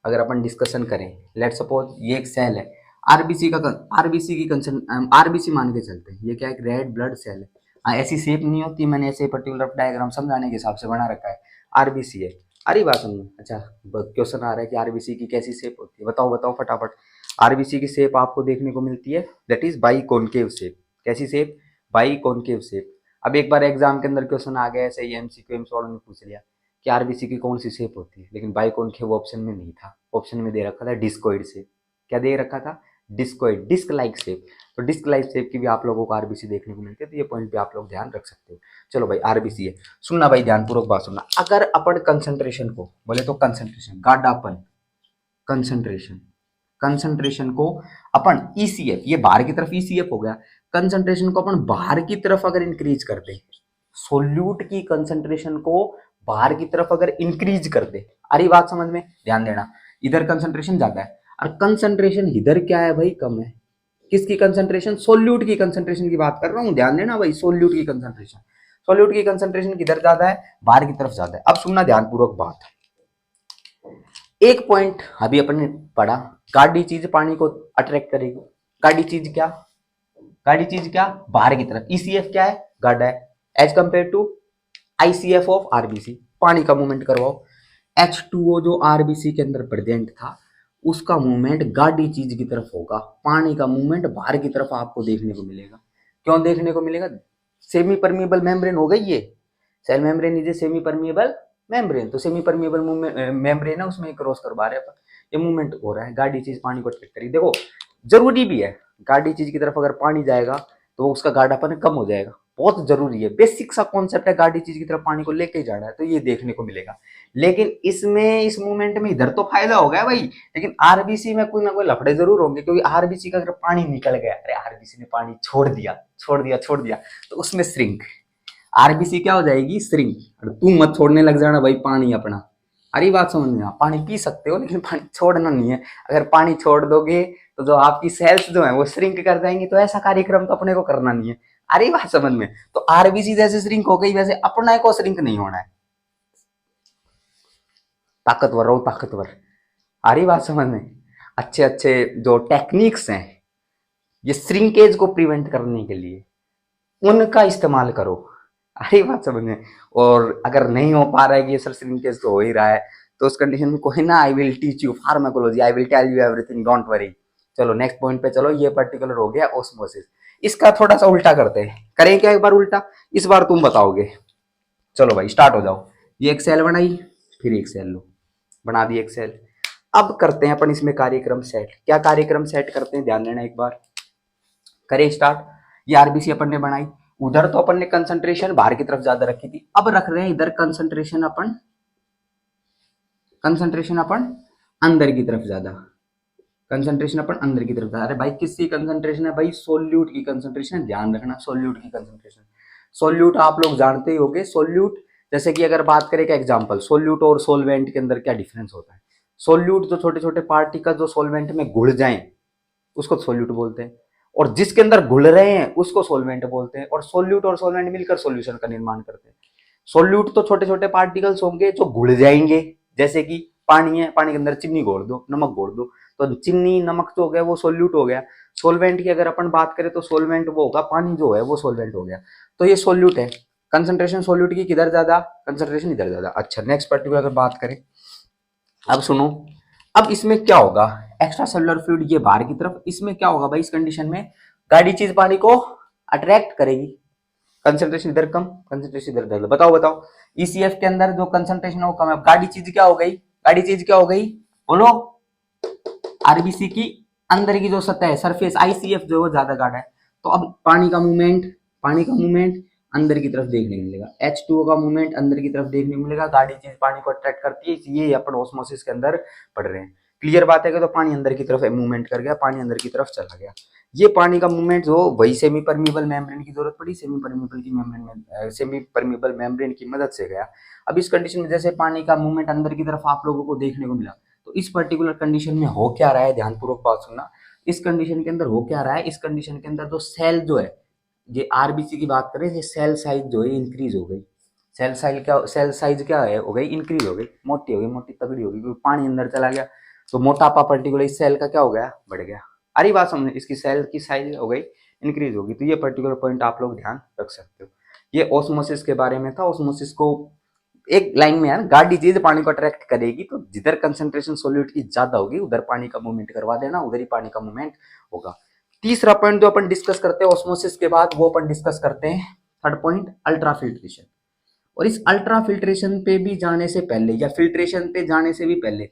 अगर अपन डिस्कशन करें, लेट सपोज ये एक सेल है, आरबीसी का, आरबीसी की कंसन आरबीसी मान के चलते हैं। ये क्या है, रेड ब्लड सेल है। हाँ ऐसी शेप नहीं होती, मैंने ऐसे पर्टिकुलर डायग्राम समझाने के हिसाब से बना रखा है। आरबीसी है, अरे बात समझ। अच्छा क्वेश्चन आ रहा है कि आरबीसी की कैसी शेप होती है, बताओ बताओ फटाफट। आरबीसी की शेप आपको देखने को मिलती है, that is by concave shape. कैसी शेप, बाई कॉनकेव शेप। अब एक बार एग्जाम के अंदर क्वेश्चन आ गया ऐसे ही, एमसीक्यू एमसॉल्व में पूछ लिया कि आरबीसी की कौन सी शेप होती है, लेकिन बाई कॉनकेव ऑप्शन में नहीं था, ऑप्शन में दे रखा था डिस्कोइड शेप। क्या दे रखा था, डिस्कोइड, डिस्क लाइक शेप। तो डिस्क लाइक शेप की भी आप लोगों को आरबीसी देखने को मिलती है, तो ये पॉइंट भी आप लोग ध्यान रख सकते हो। चलो भाई आरबीसी है, सुनना भाई ध्यानपूर्वक बात सुनना। अगर अपन कंसंट्रेशन को बोले तो कंसंट्रेशन, गाढ़ापन, कंसंट्रेशन, कंसंट्रेशन को अपन ईसीएफ, ये बाहर की तरफ ईसीएफ हो गया, कंसंट्रेशन को अपन बाहर की तरफ अगर इंक्रीज कर दे, सोल्यूट की कंसंट्रेशन को बाहर की तरफ अगर इंक्रीज कर दे, अरे बात समझ में, ध्यान देना। इधर कंसंट्रेशन ज्यादा है और कंसंट्रेशन इधर क्या है भाई, कम है। किसकी कंसंट्रेशन, सोल्यूट की कंसंट्रेशन की बात कर रहा हूं, ध्यान देना भाई, सोल्यूट की कंसंट्रेशन। सोल्यूट की कंसंट्रेशन किधर ज्यादा है, बाहर की तरफ ज्यादा है। अब सुनना ध्यानपूर्वक बात। एक पॉइंट अभी अपन ने पढ़ा, गाढ़ी चीज पानी को अट्रैक्ट करेगी। गाढ़ी चीज क्या, गाढ़ी चीज क्या, बाहर की तरफ। ईसीएफ क्या है, गाढ़ा है, as compare to ICF of RBC. पानी का मूवमेंट करवाओ, H2O जो आरबीसी के अंदर प्रेजेंट था उसका मूवमेंट गाढ़ी चीज की तरफ होगा, पानी का मूवमेंट बाहर की तरफ आपको देखने को मिलेगा। क्यों देखने को मिलेगा, सेमी परमिएबल मेम्ब्रेन हो गई ये, cell membrane is a semi permeable membrane. तो सेमी परमिएबल मेम्ब्रेन है, उसमें क्रॉस करवा रहे हैं अपन, ये मूवमेंट हो रहा है, गाढ़ी चीज पानी को अट्रैक्ट करेगी। देखो जरूरी भी है, गाढ़ी चीज की तरफ अगर पानी जाएगा तो उसका गाढ़ापन कम हो जाएगा, बहुत जरूरी है, बेसिक सा कॉन्सेप्ट है, गाड़ी चीज की तरफ पानी को लेके जाना है तो ये देखने को मिलेगा। लेकिन इसमें इस मूवमेंट में इधर तो फायदा हो गया भाई, लेकिन आरबीसी में कोई ना कोई लफड़े जरूर होंगे, क्योंकि आरबीसी का अगर पानी निकल गया, अरे आरबीसी ने पानी छोड़ दिया तो उसमें श्रिंक, आरबीसी क्या हो जाएगी, श्रिंक। और तू मत छोड़ने लग जाना भाई पानी अपना, अरे बात समझ में आ, पानी पी सकते हो लेकिन पानी छोड़ना नहीं है। अगर पानी छोड़ दोगे तो जो आपकी सेल्स जो है वो श्रिंक कर जाएंगी, तो ऐसा कार्यक्रम तो अपने को करना नहीं है। अरे बात समझ में, तो आरबीसी जैसे श्रिंक हो गई वैसे अपना को श्रिंक नहीं होना है, ताकतवर रहो ताकतवर। अरे बात समझ में, अच्छे अच्छे जो टेक्निक्स हैं ये श्रिंकेज को प्रिवेंट करने के लिए, उनका इस्तेमाल करो। अरे बात समझ में। और अगर नहीं हो पा रहा है कि ये सर श्रिंकेज तो हो ही रहा है, तो उस कंडीशन में कोई ना, I will teach you pharmacology, I will tell you everything, don't worry. चलो नेक्स्ट पॉइंट पे चलो, ये पर्टिकुलर हो गया ऑस्मोसिस। इसका थोड़ा सा उल्टा करते हैं, करें क्या एक बार उल्टा, इस बार तुम बताओगे। चलो भाई स्टार्ट हो जाओ। ये एक सेल बनाई, फिर एक सेल लो, बना दी एक सेल। अब करते हैं अपन इसमें कार्यक्रम सेट। क्या कार्यक्रम सेट करते हैं, ध्यान देना एक बार। करें स्टार्ट। ये आरबीसी अपन ने बनाई, उधर तो अपन ने कंसंट्रेशन बाहर की तरफ ज्यादा रखी थी, अब रख रहे हैं इधर कंसंट्रेशन अपन अंदर की तरफ ज्यादा, कंसंट्रेशन अपन अंदर की तरफ ज्यादा। अरे भाई किसकी कंसंट्रेशन है भाई, सोल्यूट की कंसंट्रेशन है, ध्यान रखना सोल्यूट की कंसंट्रेशन। सोल्यूट आप लोग जानते ही होंगे, सोल्यूट जैसे कि अगर बात करें का एग्जांपल, सोल्यूट और सोलवेंट के अंदर क्या डिफरेंस होता है। सोल्यूट जो छोटे छोटे पार्टिकल जो सोलवेंट में घुल जाएं उसको सोल्यूट बोलते हैं, और जिसके अंदर घुल रहे हैं उसको सोलवेंट बोलते हैं। और सोल्यूट और सोलवेंट मिलकर सॉल्यूशन का निर्माण करते हैं। सोल्यूट तो छोटे छोटे पार्टिकल्स होंगे जो घुल जाएंगे, जैसे कि पानी है, पानी के अंदर चीनी घोल दो, नमक घोल दो, तो चीनी नमक जो हो गया वो सोल्यूट हो गया। सोलवेंट की अगर अपन बात करें तो सोलवेंट वो होगा, पानी जो है वो सोलवेंट हो गया, तो ये सोल्यूट है। कंसंट्रेशन सोल्यूट की किधर ज्यादा, कंसंट्रेशन इधर ज्यादा। अच्छा नेक्स्ट पर्टिकुलर अगर बात करें, अब सुनो, अब इसमें क्या होगा, एक्स्ट्रा सेलुलर फ्लूइड ये बाहर की तरफ, इसमें क्या होगा भाई, इस कंडीशन में गाढ़ी चीज पानी को अट्रैक्ट करेगी, कंसंट्रेशन इधर कम, कंसंट्रेशन इधर ज्यादा। बताओ बताओ, ईसीएफ के अंदर जो कंसंट्रेशन है वो कम है, गाढ़ी चीज क्या हो गई, गाढ़ी चीज क्या हो गई बोलो, आरबीसी की अंदर की जो सतह है सरफेस, आईसीएफ जो है वो ज्यादा गाढ़ा है, तो अब पानी का मूवमेंट अंदर की तरफ देखने को मिलेगा, H2O का मूवमेंट अंदर की तरफ देखने को मिलेगा, गाढ़ी चीज पानी को अट्रैक्ट करती है, ये अपन ऑस्मोसिस के अंदर पढ़ रहे हैं। क्लियर बात है कि तो पानी अंदर की तरफ मूवमेंट कर गया, पानी अंदर की तरफ चला गया। ये पानी का मूवमेंट जो वही सेमी परमिबल मेम्ब्रेन की जरूरत पड़ी, सेमी परमिबल मेम्ब्रेन की मदद से गया। अब इस कंडीशन में जैसे पानी का मूवमेंट अंदर की तरफ आप लोगों को देखने को मिला, तो इस पर्टिकुलर कंडीशन में हो क्या रहा है, ध्यानपूर्वक बात सुनना। इस कंडीशन के अंदर हो क्या रहा है, इस कंडीशन के अंदर जो सेल जो है, ये आरबीसी की बात करें, ये सेल साइज जो है इंक्रीज हो गई। सेल साइज क्या है, हो गई इंक्रीज हो गई, मोटी हो गई, मोटी तगड़ी हो गई, क्योंकि पानी अंदर चला गया, तो मोटापा पर्टिकुलर इस सेल का क्या हो गया, बढ़ गया। अरे बात समझे, इसकी सेल की साइज हो गई इंक्रीज होगी। तो ये पर्टिकुलर पॉइंट आप लोग ध्यान रख सकते हो। ये ऑस्मोसिस के बारे में था। ऑस्मोसिस को एक लाइन में यार, गाढ़ी चीज पानी को अट्रैक्ट करेगी, तो जिधर कंसंट्रेशन सोल्यूट की ज्यादा होगी उधर पानी का मूवमेंट करवा देना, उधर ही पानी का मूवमेंट होगा। तीसरा पॉइंट जो अपन डिस्कस करते हैं ऑस्मोसिस के बाद, वो अपन डिस्कस करते हैं थर्ड पॉइंट, अल्ट्रा फिल्ट्रेशन। और इस अल्ट्रा फिल्ट्रेशन पे भी जाने से पहले या फिल्ट्रेशन पे जाने से भी पहले,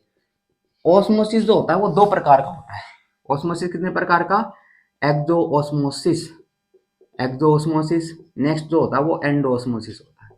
ऑस्मोसिस जो होता है वो दो प्रकार का होता है। ऑस्मोसिस कितने प्रकार का, एक्सो ऑस्मोसिस, नेक्स्ट जो होता है वो एंडो ऑस्मोसिस होता है।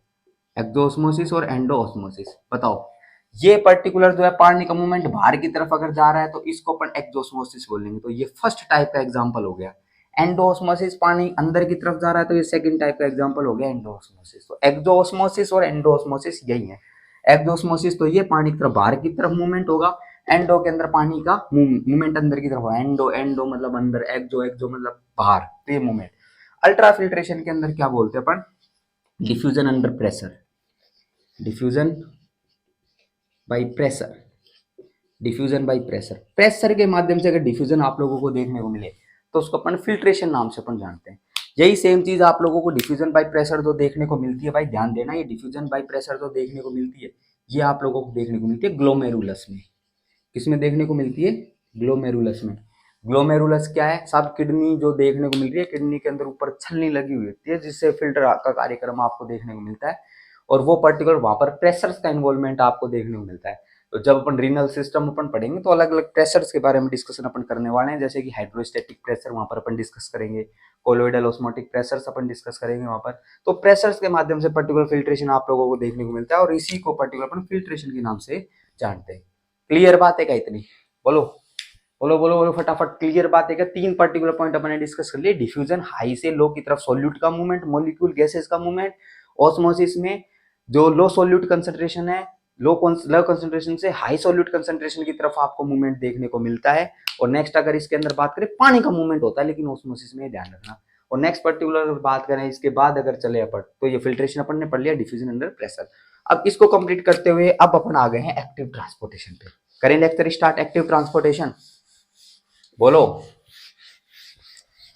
एक्सो ऑस्मोसिस और एंडो ऑस्मोसिस। बताओ, ये पर्टिकुलर जो है पानी का मूवमेंट बाहर की तरफ अगर जा रहा है तो इसको अपन एक्सोस्मोसिस बोलेंगे, तो ये फर्स्ट टाइप का एग्जांपल हो गया। एंडोस्मोसिस पानी अंदर की तरफ जा रहा है, तो ये सेकंड टाइप का एग्जांपल हो गया एंडोस्मोसिस। तो एक्सोस्मोसिस और एंडोस्मोसिस यही है। एक्सोस्मोसिस तो ये पानी की तरफ बाहर की तरफ मूवमेंट होगा, एंडो के अंदर पानी का मूवमेंट अंदर की तरफ होगा। एंडो एंडो मतलब अंदर, एक्सो मतलब बाहर, तो ये मूवमेंट। अल्ट्रा फिल्ट्रेशन के अंदर क्या बोलते हैं अपन, diffusion under pressure, diffusion by pressure, diffusion by pressure. Pressure के माध्यम से अगर डिफ्यूजन आप लोगों को देखने को मिले तो उसको अपन फिल्ट्रेशन नाम से अपन जानते हैं। यही सेम चीज आप लोगों को डिफ्यूजन बाई प्रेशर जो देखने को मिलती है, भाई ध्यान देना, ये डिफ्यूजन बाई प्रेशर जो देखने को मिलती है, ये आप लोगों को देखने को मिलती है ग्लोमेरुलस में। किसमें देखने को मिलती है, ग्लोमेरुलस में। ग्लोमेरुलस क्या है, सब किडनी जो देखने को मिल रही है, किडनी के अंदर ऊपर छलनी लगी हुई होती है, जिससे फिल्टर का कार्यक्रम आपको देखने को मिलता है, और वो पर्टिकुलर वहां पर प्रेशर का इन्वॉल्वमेंट आपको देखने को मिलता है। तो जब अपन रीनल सिस्टम अपन पढ़ेंगे तो अलग अलग प्रेशर्स के बारे में डिस्कशन अपन करने वाले हैं, जैसे कि हाइड्रोस्टैटिक प्रेशर वहां पर अपन डिस्कस करेंगे, कोलोइडल ऑस्मोटिक प्रेशर्स अपन डिस्कस करेंगे वहां पर। तो प्रेशर्स के माध्यम से पर्टिकुलर फिल्ट्रेशन आप लोगों को देखने को मिलता है और इसी को पर्टिकुलर अपन फिल्ट्रेशन के नाम से जानते हैं। क्लियर बात है क्या इतनी? बोलो बोलो बोलो बोलो फटाफट, क्लियर बात है क्या? 3 पर्टिकुलर पॉइंट अपन ने डिस्कस कर लिए। डिफ्यूजन हाई से लो की तरफ सॉल्यूट का मूवमेंट, मॉलिक्यूल गैसेस का मूवमेंट। ऑस्मोसिस में जो लो सॉल्यूट कंसंट्रेशन है, लो कंसंट्रेशन से हाई सॉल्यूट कंसंट्रेशन की तरफ आपको मूवमेंट देखने को मिलता है। और नेक्स्ट अगर इसके अंदर बात करें, पानी का मूवमेंट होता है लेकिन ऑस्मोसिस में ध्यान रखना। और नेक्स्ट पर्टिकुलर बात करें इसके बाद अगर चले अपन, तो ये फिल्ट्रेशन अपन ने पढ़ लिया, डिफ्यूजन अंडर प्रेशर। अब इसको कंप्लीट करते हुए अब अपन आ गए हैं एक्टिव ट्रांसपोर्टेशन पे। करें लेक्चर स्टार्ट एक्टिव ट्रांसपोर्टेशन। बोलो,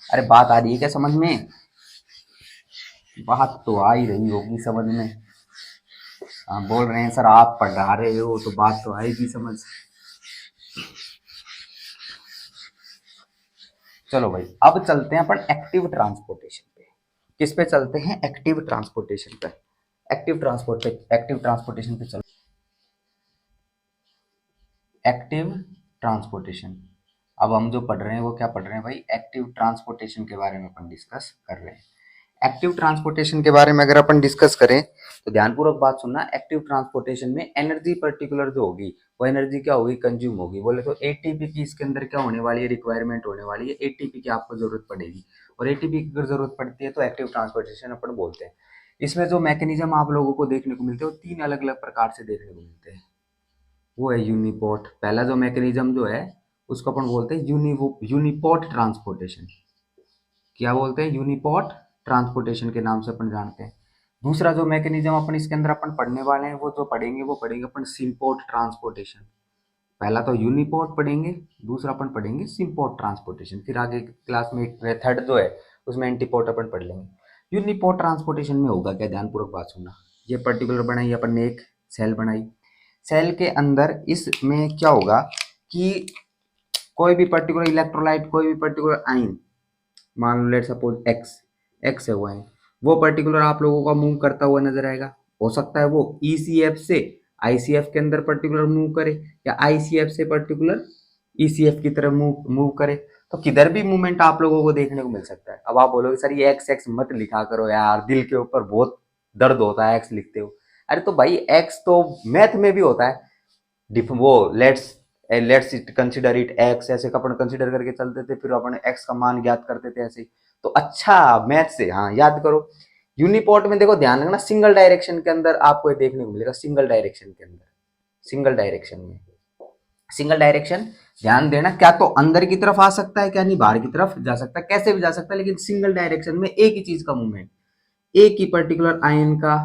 अरे बात आ रही है क्या समझ में? बात तो आ ही रही होगी समझ में। हाँ बोल रहे हैं सर आप पढ़ा रहे हो तो बात तो आएगी समझ। चलो भाई अब चलते हैं अपन एक्टिव ट्रांसपोर्टेशन पे। किस पे चलते हैं? एक्टिव ट्रांसपोर्टेशन पे। एक्टिव ट्रांसपोर्टेशन पे चलो। एक्टिव ट्रांसपोर्टेशन, अब हम जो पढ़ रहे हैं वो क्या पढ़ रहे हैं भाई? एक्टिव ट्रांसपोर्टेशन के बारे में अपन डिस्कस कर रहे हैं। एक्टिव ट्रांसपोर्टेशन के बारे में अगर अपन डिस्कस करें तो ध्यानपूर्वक बात सुनना। एक्टिव ट्रांसपोर्टेशन में एनर्जी पर्टिकुलर जो होगी वो एनर्जी क्या होगी? कंज्यूम होगी। बोले तो एटीपी की इसके अंदर क्या होने वाली है? रिक्वायरमेंट होने वाली है, एटीपी की आपको जरूरत पड़ेगी। और एटीपी की अगर जरूरत पड़ती है तो एक्टिव ट्रांसपोर्टेशन अपन बोलते हैं। इसमें जो मैकेनिज्म आप लोगों को देखने को मिलते हैं वो 3 अलग अलग प्रकार से देखने को मिलते हैं। वो है यूनिपोर्ट। पहला जो मैकेनिज्म जो है उसको अपन बोलते हैं यूनिपोर्ट ट्रांसपोर्टेशन। क्या बोलते हैं? यूनिपोर्ट ट्रांसपोर्टेशन के नाम से अपन जानते हैं। दूसरा जो मैकेनिज्म अपन इसके अंदर अपन पढ़ने वाले हैं वो पढ़ेंगे अपन सिंपोर्ट ट्रांसपोर्टेशन। पहला तो यूनिपोर्ट पढ़ेंगे, दूसरा अपन पढ़ेंगे सिंपोर्ट ट्रांसपोर्टेशन। फिर आगे क्लास में थर्ड जो है उसमें एंटीपोर्ट अपन पढ़ लेंगे। यूनिपोर्ट ट्रांसपोर्टेशन में होगा क्या? ध्यानपूर्वक बात सुनना। ये पर्टिकुलर बनाई अपन ने, एक सेल बनाई। सेल के अंदर इसमें क्या होगा कि कोई भी पर्टिकुलर इलेक्ट्रोलाइट, कोई भी पर्टिकुलर आइन, मान लो लेट सपोज एक्स है, वो है वो पर्टिकुलर आप लोगों का मूव करता हुआ नजर आएगा। हो सकता है वो ईसीएफ से आईसीएफ के अंदर पर्टिकुलर मूव करे या आईसीएफ से पर्टिकुलर ईसीएफ की तरफ मूव करे। तो किधर भी मूवमेंट आप लोगों को देखने को मिल सकता है। अब आप बोलोगे सर ये एक्स एक्स मत लिखा करो यार, दिल के ऊपर बहुत दर्द होता है एक्स लिखते हो। अरे तो भाई एक्स तो मैथ में भी होता है। वो लेट्स कंसिडर इट एक्स, ऐसे अपन कंसिडर करके चलते थे, फिर अपन एक्स का मान ज्ञात करते थे ऐसे। तो अच्छा मैथ से हाँ याद करो। यूनिपोर्ट में देखो ध्यान रखना, सिंगल डायरेक्शन के अंदर आपको देखने को मिलेगा। सिंगल डायरेक्शन के अंदर, सिंगल डायरेक्शन में, सिंगल डायरेक्शन ध्यान देना, क्या तो अंदर की तरफ आ सकता है, क्या नहीं बाहर की तरफ जा सकता है, कैसे भी जा सकता है, लेकिन सिंगल डायरेक्शन में एक ही चीज का मूवमेंट, एक ही पर्टिकुलर आयन का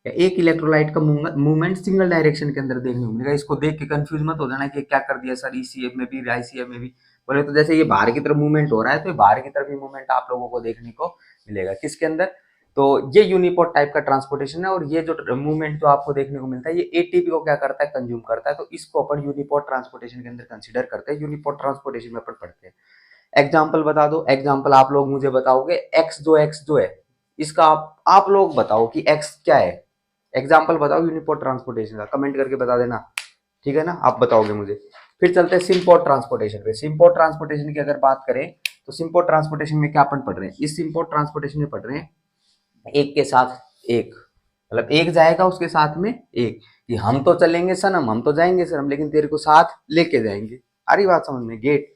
या एक इलेक्ट्रोलाइट का मूवमेंट सिंगल डायरेक्शन के अंदर देखने को मिलेगा। इसको देख के कंफ्यूज मत हो जाना कि क्या कर दिया सर ईसीएफ में भी आईसीएफ में भी। बोले तो जैसे ये बाहर की तरफ मूवमेंट हो रहा है तो ये बाहर की तरफ भी मूवमेंट आप लोगों को देखने को मिलेगा। किसके अंदर? तो ये यूनिपोर्ट टाइप का ट्रांसपोर्टेशन है। और ये जो मूवमेंट जो आपको देखने को मिलता है ये एटीपी को क्या करता है? कंज्यूम करता है। तो इसको अपन यूनिपोर्ट ट्रांसपोर्टेशन के अंदर कंसिडर करते हैं। यूनिपोर्ट ट्रांसपोर्टेशन में अपन पढ़ते हैं। एग्जाम्पल बता दो, एग्जाम्पल आप लोग मुझे बताओगे। एक्स जो है इसका आप लोग बताओ कि एक्स क्या है। एग्जाम्पल बताओ यूनिपोर्ट ट्रांसपोर्टेशन का, कमेंट करके बता देना, ठीक है ना? आप बताओगे मुझे। फिर चलते हैं सिंपोर्ट ट्रांसपोर्टेशन पे। सिंपोर्ट ट्रांसपोर्टेशन की अगर बात करें तो सिंपोर्ट ट्रांसपोर्टेशन में क्या अपन पढ़ रहे हैं? इस सिंपोर्ट ट्रांसपोर्टेशन में पढ़ रहे हैं एक के साथ एक, मतलब एक जाएगा उसके साथ में एक, कि हम तो चलेंगे सनम, हम तो जाएंगे सनम, लेकिन तेरे को साथ लेके जाएंगे। आ रही बात समझ में? गेट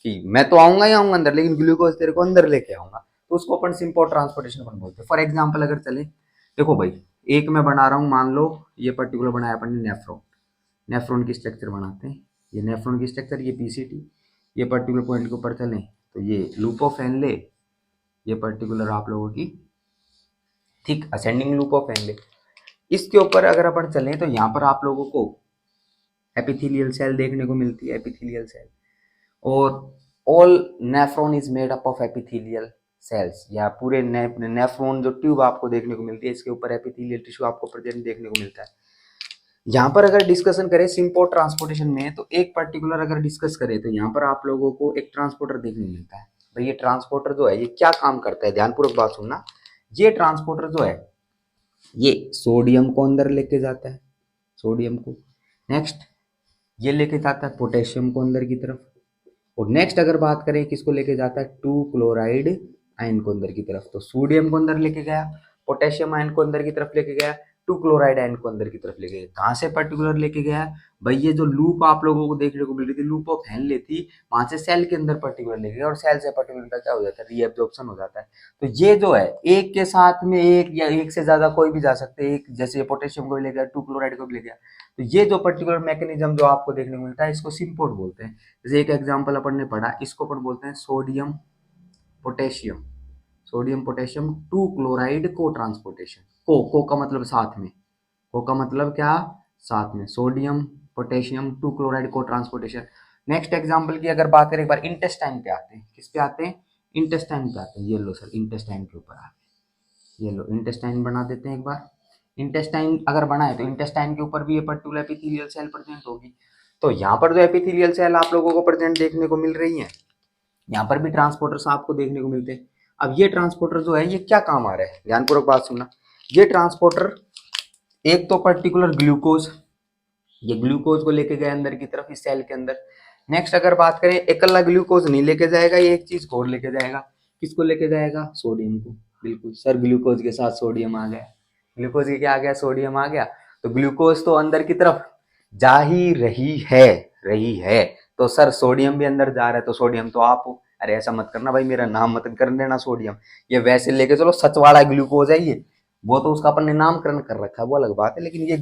कि मैं तो आऊंगा ही आऊंगा अंदर, लेकिन ग्लूकोज तेरे को अंदर लेके आऊंगा। तो उसको अपन सिंपोर्ट ट्रांसपोर्टेशन अपन बोलते हैं। फॉर एग्जाम्पल अगर चले, देखो भाई एक मैं बना रहा हूँ, मान लो ये पर्टिकुलर बनाया अपन ने नेफ्रॉन। नेफ्रॉन की स्ट्रक्चर बनाते हैं, ये नेफ्रॉन की स्ट्रक्चर, ये पीसीटी। ये पर्टिकुलर पॉइंट के ऊपर चलें तो ये लूप ऑफ हेनले, ये पर्टिकुलर आप लोगों की thick ascending loop of Henle. इसके ऊपर अगर अपन चलें तो यहाँ पर आप लोगों को एपिथेलियल सेल देखने को मिलती है, एपिथेलियल सेल। और all nephron is made up of epithelial cells, या पूरे नेफ्रॉन जो ट्यूब आपको देखने को मिलती है इसके ऊपर एपिथेलियल टिश्यू आपको प्रेजेंट देखने को मिलता है। यहाँ पर अगर डिस्कशन करें सिंपोर्ट ट्रांसपोर्टेशन में, तो एक पर्टिकुलर अगर डिस्कस करें तो यहाँ पर आप लोगों को एक ट्रांसपोर्टर देखने को मिलता है। भाई ये ट्रांसपोर्टर जो है ये क्या काम करता है? ध्यानपूर्वक बात सुनना। ये ट्रांसपोर्टर जो है ये सोडियम को अंदर लेके जाता है, सोडियम को, नेक्स्ट ये लेके जाता है पोटेशियम को अंदर की तरफ, और नेक्स्ट अगर बात करें किसको लेके जाता है, 2 क्लोराइड आयन को अंदर की तरफ। तो सोडियम को अंदर लेके गया, पोटेशियम आयन को अंदर की तरफ लेके गया, 2 क्लोराइड आयन को अंदर की तरफ लेके गया। कहाँ से पर्टिकुलर लेके गया भाई, ये जो लूप आप लोगों को देखने को मिल रही थी, लूप ऑफ हेनले थी, वहां से सेल के अंदर पर्टिकुलर लेके गया, और सेल से पर्टिकुलर का क्या हो जाता है, रीएब्जॉर्प्शन हो जाता है। तो ये जो है एक के साथ में एक या एक से ज्यादा कोई भी जा सकते हैं, एक जैसे पोटेशियम को भी ले गया, 2 क्लोराइड को भी ले गया। तो ये जो पर्टिकुलर मैकेनिज्म जो आपको देखने को मिलता है, इसको सिंपोर्ट बोलते हैं। जैसे एक एग्जांपल अपन ने पढ़ा, इसको अपन बोलते हैं sodium potassium, sodium potassium 2 chloride को ट्रांसपोर्टेशन। को का मतलब साथ में, को का मतलब क्या, साथ में, सोडियम पोटेशियम 2 क्लोराइड को ट्रांसपोर्टेशन। नेक्स्ट एग्जांपल की अगर बात करें, एक बार इंटेस्टाइन पे आते हैं, किस पे आते हैं, इंटेस्टाइन पे आते हैं। ये लो सर, इंटेस्टाइन के ऊपर आते हैं, ये लो इंटेस्टाइन बना देते हैं एक बार। इंटेस्टाइन अगर बनाए तो इंटेस्टाइन के ऊपर भी ये पर्टिकुलर एपिथेलियल सेल प्रेजेंट होगी। तो यहाँ पर जो एपिथेलियल सेल आप लोगों को प्रेजेंट देखने को मिल रही है, यहाँ पर भी ट्रांसपोर्टर्स आपको देखने को मिलते हैं। अब ये ट्रांसपोर्टर जो है ये क्या काम आ रहा है, ध्यानपूर्वक बात सुनना। ये ट्रांसपोर्टर एक तो पर्टिकुलर ग्लूकोज, ये ग्लूकोज को लेके गया अंदर की तरफ इस सेल के अंदर। नेक्स्ट अगर बात करें, एकला ग्लूकोज नहीं लेके जाएगा, ये एक चीज और लेके जाएगा। किसको लेके जाएगा, सोडियम को। बिल्कुल सर, ग्लूकोज के साथ सोडियम आ गया, ग्लूकोज के क्या आ गया, सोडियम आ गया। तो ग्लूकोज तो अंदर की तरफ जा ही रही है, तो सर सोडियम भी अंदर जा रहा है, तो सोडियम तो आप हो। अरे ऐसा मत करना भाई, मेरा नाम मत कर देना सोडियम, ये वैसे लेके चलो, सच वाला ग्लूकोज है ये, वो तो उसका अपन ने नामकरण कर रखा है, वो अलग बात है। लेकिन ये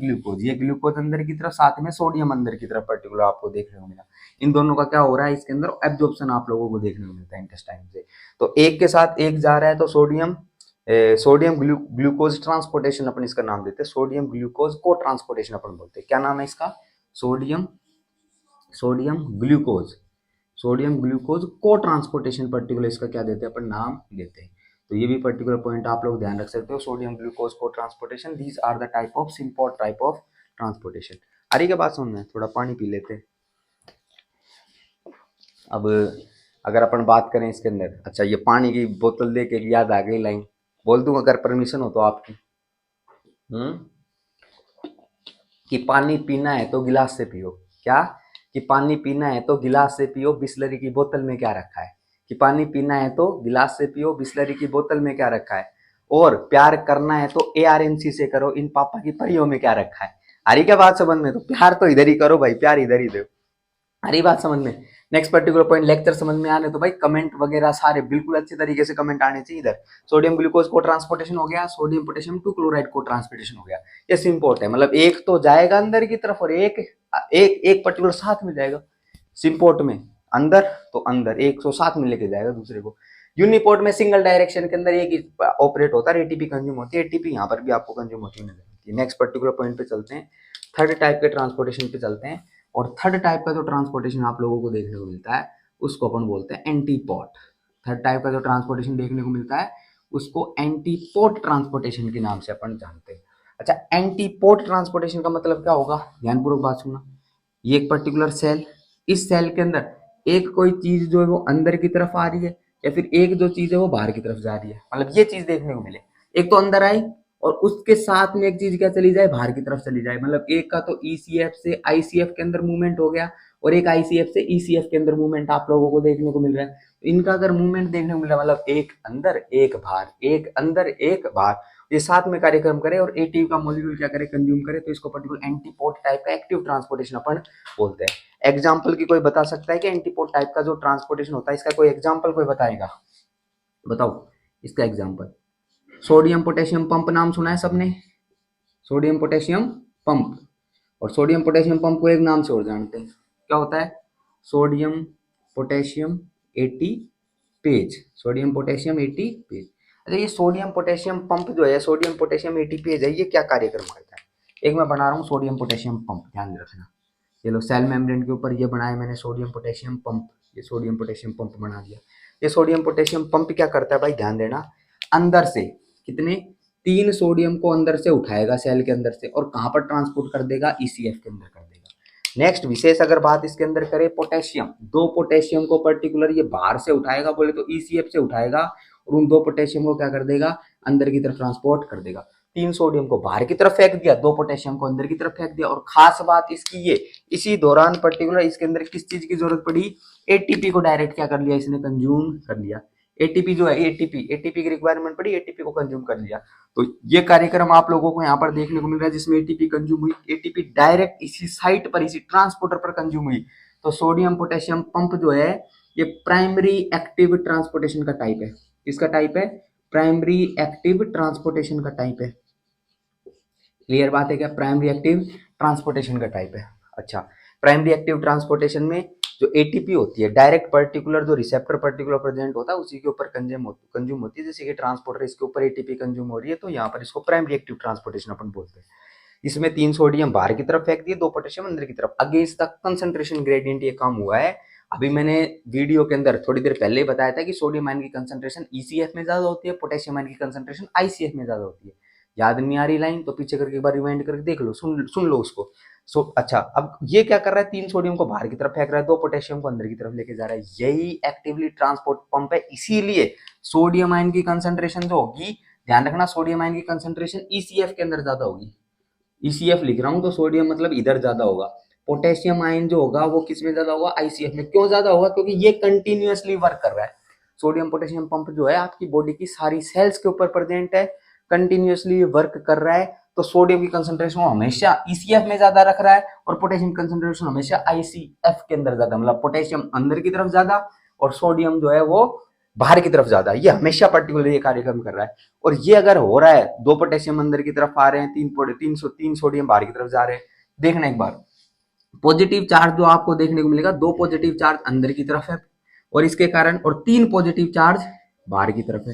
ग्लूकोज अंदर की तरफ, साथ में सोडियम अंदर की तरफ पर्टिकुलर आपको देखने को मिला। इन दोनों का क्या हो रहा है, इसके अंदर एब्जॉर्प्शन आप लोगों को देखने को मिलता है इंटेस्टाइन से। तो एक के साथ एक जा रहा है, तो सोडियम ग्लूकोज ट्रांसपोर्टेशन अपन इसका नाम देते हैं, सोडियम ग्लूकोज को ट्रांसपोर्टेशन अपन बोलते हैं। क्या नाम है इसका, सोडियम ग्लूकोज, सोडियम ग्लूकोज को ट्रांसपोर्टेशन पर्टिकुलर इसका क्या देते हैं अपन, नाम देते हैं। तो ये भी पर्टिकुलर पॉइंट आप लोग ध्यान रख सकते हो, सोडियम ग्लूकोज को transportation, these are the type of simple type of transportation. अरे क्या बात सुन रहे हैं, थोड़ा पानी पी लेते हैं। अब अगर अपन बात करें इसके अंदर, अच्छा ये पानी की बोतल दे के याद आ गई लाइन, बोल दूं अगर परमिशन हो तो आपकी, कि पानी पीना है तो गिलास से पियो। क्या, कि पानी पीना है तो गिलास से पियो, बिस्लरी की बोतल में क्या रखा है, कि पानी पीना है तो गिलास से पियो, बिस्लरी की बोतल में क्या रखा है। और प्यार करना है तो ARNC से करो, इन पापा की परियों में क्या रखा है। आ रही क्या बात समझ में, तो प्यार तो इधर ही करो भाई, प्यार इधर ही दो। आ रही बात समझ में। नेक्स्ट पर्टिकुलर पॉइंट, लेक्चर समझ में आने तो भाई कमेंट वगैरह सारे बिल्कुल अच्छे तरीके से कमेंट आने चाहिए इधर। सोडियम ग्लूकोज को ट्रांसपोर्टेशन हो गया, सोडियम पोटेशियम 2 क्लोराइड को ट्रांसपोर्टेशन हो गया। ये सिंपोर्ट है, मतलब एक तो जाएगा अंदर की तरफ और एक पर्टिकुलर साथ में जाएगा। सिंपोर्ट में अंदर तो अंदर एक तो साथ में लेके जाएगा दूसरे को। यूनिपोर्ट में सिंगल डायरेक्शन के अंदर एक ऑपरेट होता है, ATP कंज्यूम होती है, ATP यहाँ पर भी आपको कंज्यूम होती है। नेक्स्ट पर्टिकुलर पॉइंट पे चलते हैं, थर्ड टाइप के ट्रांसपोर्टेशन पे चलते हैं। और थर्ड टाइप का जो ट्रांसपोर्टेशन आप लोगों को देखने को मिलता है उसको अपन बोलते हैं एंटीपोर्ट। थर्ड टाइप का जो ट्रांसपोर्टेशन देखने को मिलता है उसको एंटीपोर्ट ट्रांसपोर्टेशन के नाम से अपन जानते हैं। अच्छा, एंटीपोर्ट ट्रांसपोर्टेशन का मतलब क्या होगा, ध्यानपूर्वक बात सुनना। ये एक पर्टिकुलर सेल, इस सेल के अंदर एक कोई चीज जो है वो अंदर की तरफ आ रही है, या फिर एक जो चीज है वो बाहर की तरफ जा रही है, मतलब ये चीज देखने को मिले। एक तो अंदर आई और उसके साथ में एक चीज क्या चली जाए, बाहर की तरफ चली जाए। मतलब एक का तो ECF से ICF के अंदर मूवमेंट हो गया, और एक ICF से ECF के अंदर मूवमेंट आप लोगों को देखने को मिल रहा है। इनका अगर मूवमेंट देखने को मिल रहा है, मतलब एक अंदर एक बाहर, एक अंदर एक बाहर, ये साथ में कार्यक्रम करे और ATP का मॉलिक्यूल क्या करे, कंज्यूम करे, तो इसको पर्टिकुलर एंटीपोर्ट टाइप का एक्टिव ट्रांसपोर्टेशन अपन बोलते हैं। एग्जाम्पल की कोई बता सकता है कि एंटीपोर्ट टाइप का जो ट्रांसपोर्टेशन होता है इसका कोई एग्जाम्पल कोई बताएगा, बताओ इसका एग्जाम्पल। सोडियम पोटेशियम पंप नाम सुना है सबने, सोडियम पोटेशियम पंप। और सोडियम पोटेशियम पंप को एक नाम से और जानते हैं, क्या होता है, sodium potassium ATPase, sodium potassium ATPase. अच्छा, ये सोडियम पोटेशियम पंप जो है, सोडियम पोटेशियम एटीपेज है, ये क्या कार्यक्रम करता है। एक मैं बना रहा हूँ सोडियम पोटेशियम पंप, ध्यान रखना। ये लो सेल मेम्ब्रेन के ऊपर ये बनाया मैंने सोडियम पोटेशियम पंप, ये सोडियम पोटेशियम पंप बना दिया। ये सोडियम पोटेशियम पंप क्या करता है भाई, ध्यान देना। अंदर से कितने, 3 सोडियम को अंदर से उठाएगा सेल के अंदर से, और कहाँ पर ट्रांसपोर्ट कर देगा, ECF के अंदर कर देगा। नेक्स्ट विशेष अगर बात इसके अंदर करें, पोटेशियम, 2 पोटेशियम को पर्टिकुलर ये बाहर से उठाएगा, बोले तो ECF से उठाएगा, और उन 2 पोटेशियम को क्या कर देगा, अंदर की तरफ ट्रांसपोर्ट कर देगा। 3 सोडियम को बाहर की तरफ फेंक दिया, 2 पोटेशियम को अंदर की तरफ फेंक दिया। और खास बात इसकी ये, इसी दौरान पर्टिकुलर इसके अंदर किस चीज की जरूरत पड़ी, एटीपी को डायरेक्ट क्या कर लिया इसने, कंज्यूम कर लिया। एटीपी जो है, एटीपी की रिक्वायरमेंट पड़ी, एटीपी को कंज्यूम कर लिया। तो ये कार्यक्रम आप लोगों को यहाँ पर देखने को मिल रहा है जिसमें एटीपी कंज्यूम हुई, एटीपी डायरेक्ट इसी साइट पर, इसी ट्रांसपोर्टर पर कंज्यूम हुई। तो सोडियम पोटेशियम पंप जो है ये प्राइमरी एक्टिव ट्रांसपोर्टेशन का टाइप है। किसका टाइप है, प्राइमरी एक्टिव ट्रांसपोर्टेशन का टाइप है। क्लियर बात है क्या, प्राइमरी एक्टिव ट्रांसपोर्टेशन का टाइप है। अच्छा, प्राइमरी एक्टिव ट्रांसपोर्टेशन में जो एटीपी होती है डायरेक्ट पर्टिकुलर जो रिसेप्टर पर्टिकुलर प्रेजेंट होता है उसी के ऊपर कंज्यूम होती है। जैसे कि ट्रांसपोर्टर इसके ऊपर एटीपी कंज्यूम हो रही है, तो यहाँ पर इसको प्राइमरी एक्टिव ट्रांसपोर्टेशन अपन बोलते हैं। इसमें 3 सोडियम बाहर की तरफ फेंक दिए, 2 पोटेशियम अंदर की तरफ। अगेंस्ट द कंसंट्रेशन ग्रेडियंट ये काम हुआ है। अभी मैंने वीडियो के अंदर थोड़ी देर पहले ही बताया था कि सोडियम आयन की कंसंट्रेशन ईसीएफ में ज्यादा होती है, पोटेशियम आयन की कंसंट्रेशन आईसीएफ में ज्यादा होती है। याद नहीं आ रही लाइन तो पीछे करके एक बार रिवाइंड करके देख लो, सुन लो उसको। अच्छा, अब ये क्या कर रहा है, 3 सोडियम को बाहर की तरफ फेंक रहा है, 2 पोटेशियम को अंदर की तरफ लेके जा रहा है। यही एक्टिवली ट्रांसपोर्ट पंप है। इसीलिए सोडियम आयन की कंसंट्रेशन जो होगी, ध्यान रखना, सोडियम आयन की कंसंट्रेशन ईसीएफ के अंदर ज्यादा होगी। ईसीएफ लिख रहा हूं तो सोडियम मतलब इधर ज्यादा होगा। पोटेशियम आयन जो होगा वो किस में ज्यादा होगा, आईसीएफ में। क्यों ज्यादा होगा, क्योंकि ये कंटिन्यूअसली वर्क कर रहा है। सोडियम पोटेशियम पंप जो है आपकी बॉडी की सारी सेल्स के ऊपर प्रेजेंट है, कंटिन्यूअसली वर्क कर रहा है। तो सोडियम की कंसंट्रेशन हमेशा ईसीएफ में ज्यादा रख रहा है और पोटेशियम कंसंट्रेशन हमेशा आईसीएफ के अंदर ज्यादा, मतलब पोटेशियम अंदर की तरफ ज्यादा और सोडियम जो है वो बाहर की तरफ ज्यादा। ये हमेशा पर्टिकुलर ये कार्यक्रम कर रहा है। और ये अगर हो रहा है, 2 पोटेशियम अंदर की तरफ आ रहे हैं, 3 सोडियम बाहर की तरफ जा रहे हैं, देखना एक बार पॉजिटिव चार्ज जो आपको देखने को मिलेगा, 2 पॉजिटिव चार्ज अंदर की तरफ है और इसके कारण, और 3 पॉजिटिव चार्ज बाहर की तरफ है।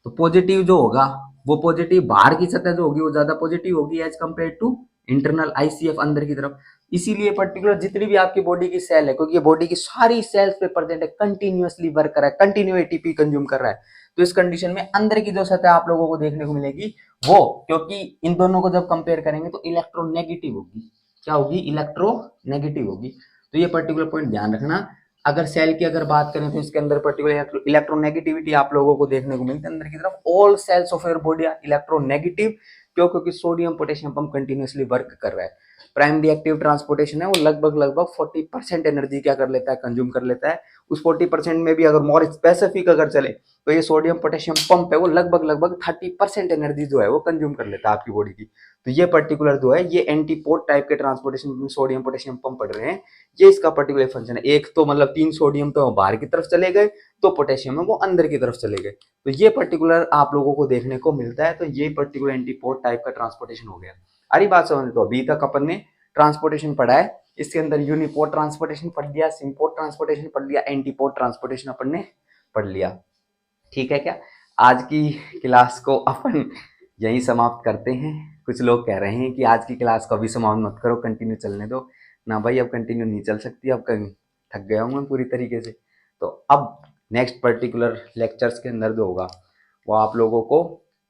तो पॉजिटिव जो होगा वो पॉजिटिव बाहर की सतह जो होगी वो ज्यादा पॉजिटिव होगी as compare to internal ICF अंदर की तरफ। इसीलिए पर्टिकुलर जितनी भी आपकी बॉडी की सेल है, क्योंकि ये बॉडी की सारी सेल्स पे प्रेजेंट है, कंटिन्यूअसली वर्क कर रहा है, कंटिन्यू एटीपी कंज्यूम कर रहा है। तो इस कंडीशन में अंदर की जो सतह आप लोगों को देखने को मिलेगी वो, क्योंकि इन दोनों को जब कंपेयर करेंगे तो इलेक्ट्रोनेगेटिव होगी। क्या होगी, इलेक्ट्रोनेगेटिव होगी। तो ये पर्टिकुलर पॉइंट ध्यान रखना। अगर सेल की अगर बात करें तो इसके अंदर पर्टिकुलर इलेक्ट्रोनेगेटिविटी आप लोगों को देखने को मिलती है अंदर की तरफ। All cells of your body are electronegative. क्यों, क्योंकि sodium potassium pump continuously work कर रहा है। प्राइमरी एक्टिव ट्रांसपोर्टेशन है वो लगभग 40% एनर्जी क्या कर लेता है, कंज्यूम कर लेता है। उस 40% में भी अगर मोर स्पेसिफिक अगर चले तो ये सोडियम पोटेशियम पंप है वो लगभग 30% एनर्जी जो है वो कंज्यूम कर लेता है आपकी बॉडी की। तो ये पर्टिकुलर जो है ये एंटीपोड टाइप के ट्रांसपोर्टेशन में सोडियम पोटेशियम पंप पड़ रहे हैं। ये इसका पर्टिकुलर फंक्शन है। एक तो मतलब 3 सोडियम तो बाहर की तरफ चले गए, तो पोटेशियम है वो अंदर की तरफ चले गए। तो ये पर्टिकुलर आप लोगों को देखने को मिलता है। तो ये पर्टिकुलर एंटीपोड टाइप का ट्रांसपोर्टेशन हो गया। अरे बात समझ, तो अभी तक अपन ने ट्रांसपोर्टेशन पढ़ा है, इसके अंदर यूनिपोर्ट ट्रांसपोर्टेशन पढ़ लिया, सिंपोर्ट ट्रांसपोर्टेशन पढ़ लिया, एंटीपोड ट्रांसपोर्टेशन अपन ने पढ़ लिया। ठीक है क्या, आज की क्लास को अपन यहीं समाप्त करते हैं। कुछ लोग कह रहे हैं कि आज की क्लास को अभी समाप्त मत करो, कंटिन्यू चलने दो ना। भाई अब कंटिन्यू नहीं चल सकती, अब थक गया हूँ मैं पूरी तरीके से। तो अब नेक्स्ट पर्टिकुलर लेक्चर्स के अंदर जो होगा वो आप लोगों को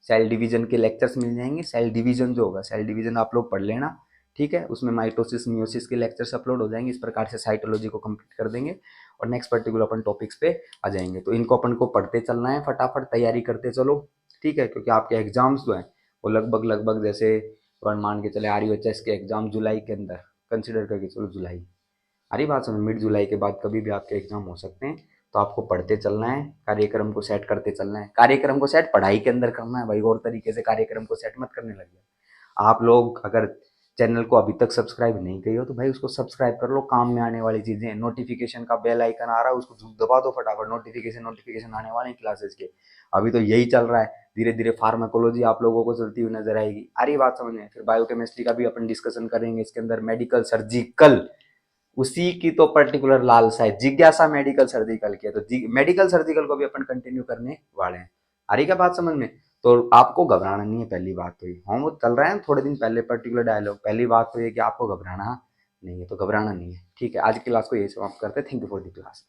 सेल डिवीजन के लेक्चर्स मिल जाएंगे। सेल डिवीजन जो होगा, सेल डिवीजन आप लोग पढ़ लेना, ठीक है। उसमें माइटोसिस मियोसिस के लेक्चर्स अपलोड हो जाएंगे। इस प्रकार से साइटोलॉजी को कंप्लीट कर देंगे और नेक्स्ट पर्टिकुलर अपन टॉपिक्स पे आ जाएंगे। तो इनको अपन को पढ़ते चलना है, फटाफट तैयारी करते चलो, ठीक है। क्योंकि आपके एग्जाम्स जो हैं वो लगभग जैसे अपन मान के चले RUHS के एग्जाम जुलाई के अंदर कंसिडर करके चलो, जुलाई, हरी बात समझ, मिड जुलाई के बाद कभी भी आपके एग्जाम हो सकते हैं। तो आपको पढ़ते चलना है, कार्यक्रम को सेट करते चलना है। कार्यक्रम को सेट पढ़ाई के अंदर करना है भाई, और तरीके से कार्यक्रम को सेट मत करने लग जाए। आप लोग अगर चैनल को अभी तक सब्सक्राइब नहीं किए हो तो भाई उसको सब्सक्राइब कर लो। काम में आने वाली चीजें, नोटिफिकेशन का बेल आइकन आ रहा है उसको दबा दो फटाफट, नोटिफिकेशन आने वाले हैं क्लासेस के। अभी तो यही चल रहा है, धीरे धीरे फार्माकोलॉजी आप लोगों को चलती हुई नजर आएगी। अरे बात समझ में, फिर बायोकेमिस्ट्री का भी अपन डिस्कशन करेंगे इसके अंदर, मेडिकल सर्जिकल उसी की तो पर्टिकुलर लालसा है, जिज्ञासा मेडिकल सर्जिकल की है। तो मेडिकल सर्जिकल को भी अपन कंटिन्यू करने वाले हैं। आ रही क्या बात समझ में। तो आपको घबराना नहीं है, पहली बात तो ये होमवर्क चल रहा है थोड़े दिन पहले पर्टिकुलर डायलॉग, पहली बात तो ये कि आपको घबराना नहीं है, तो घबराना नहीं है, ठीक है। आज की क्लास को यही समाप्त करते हैं। Thank you for the class.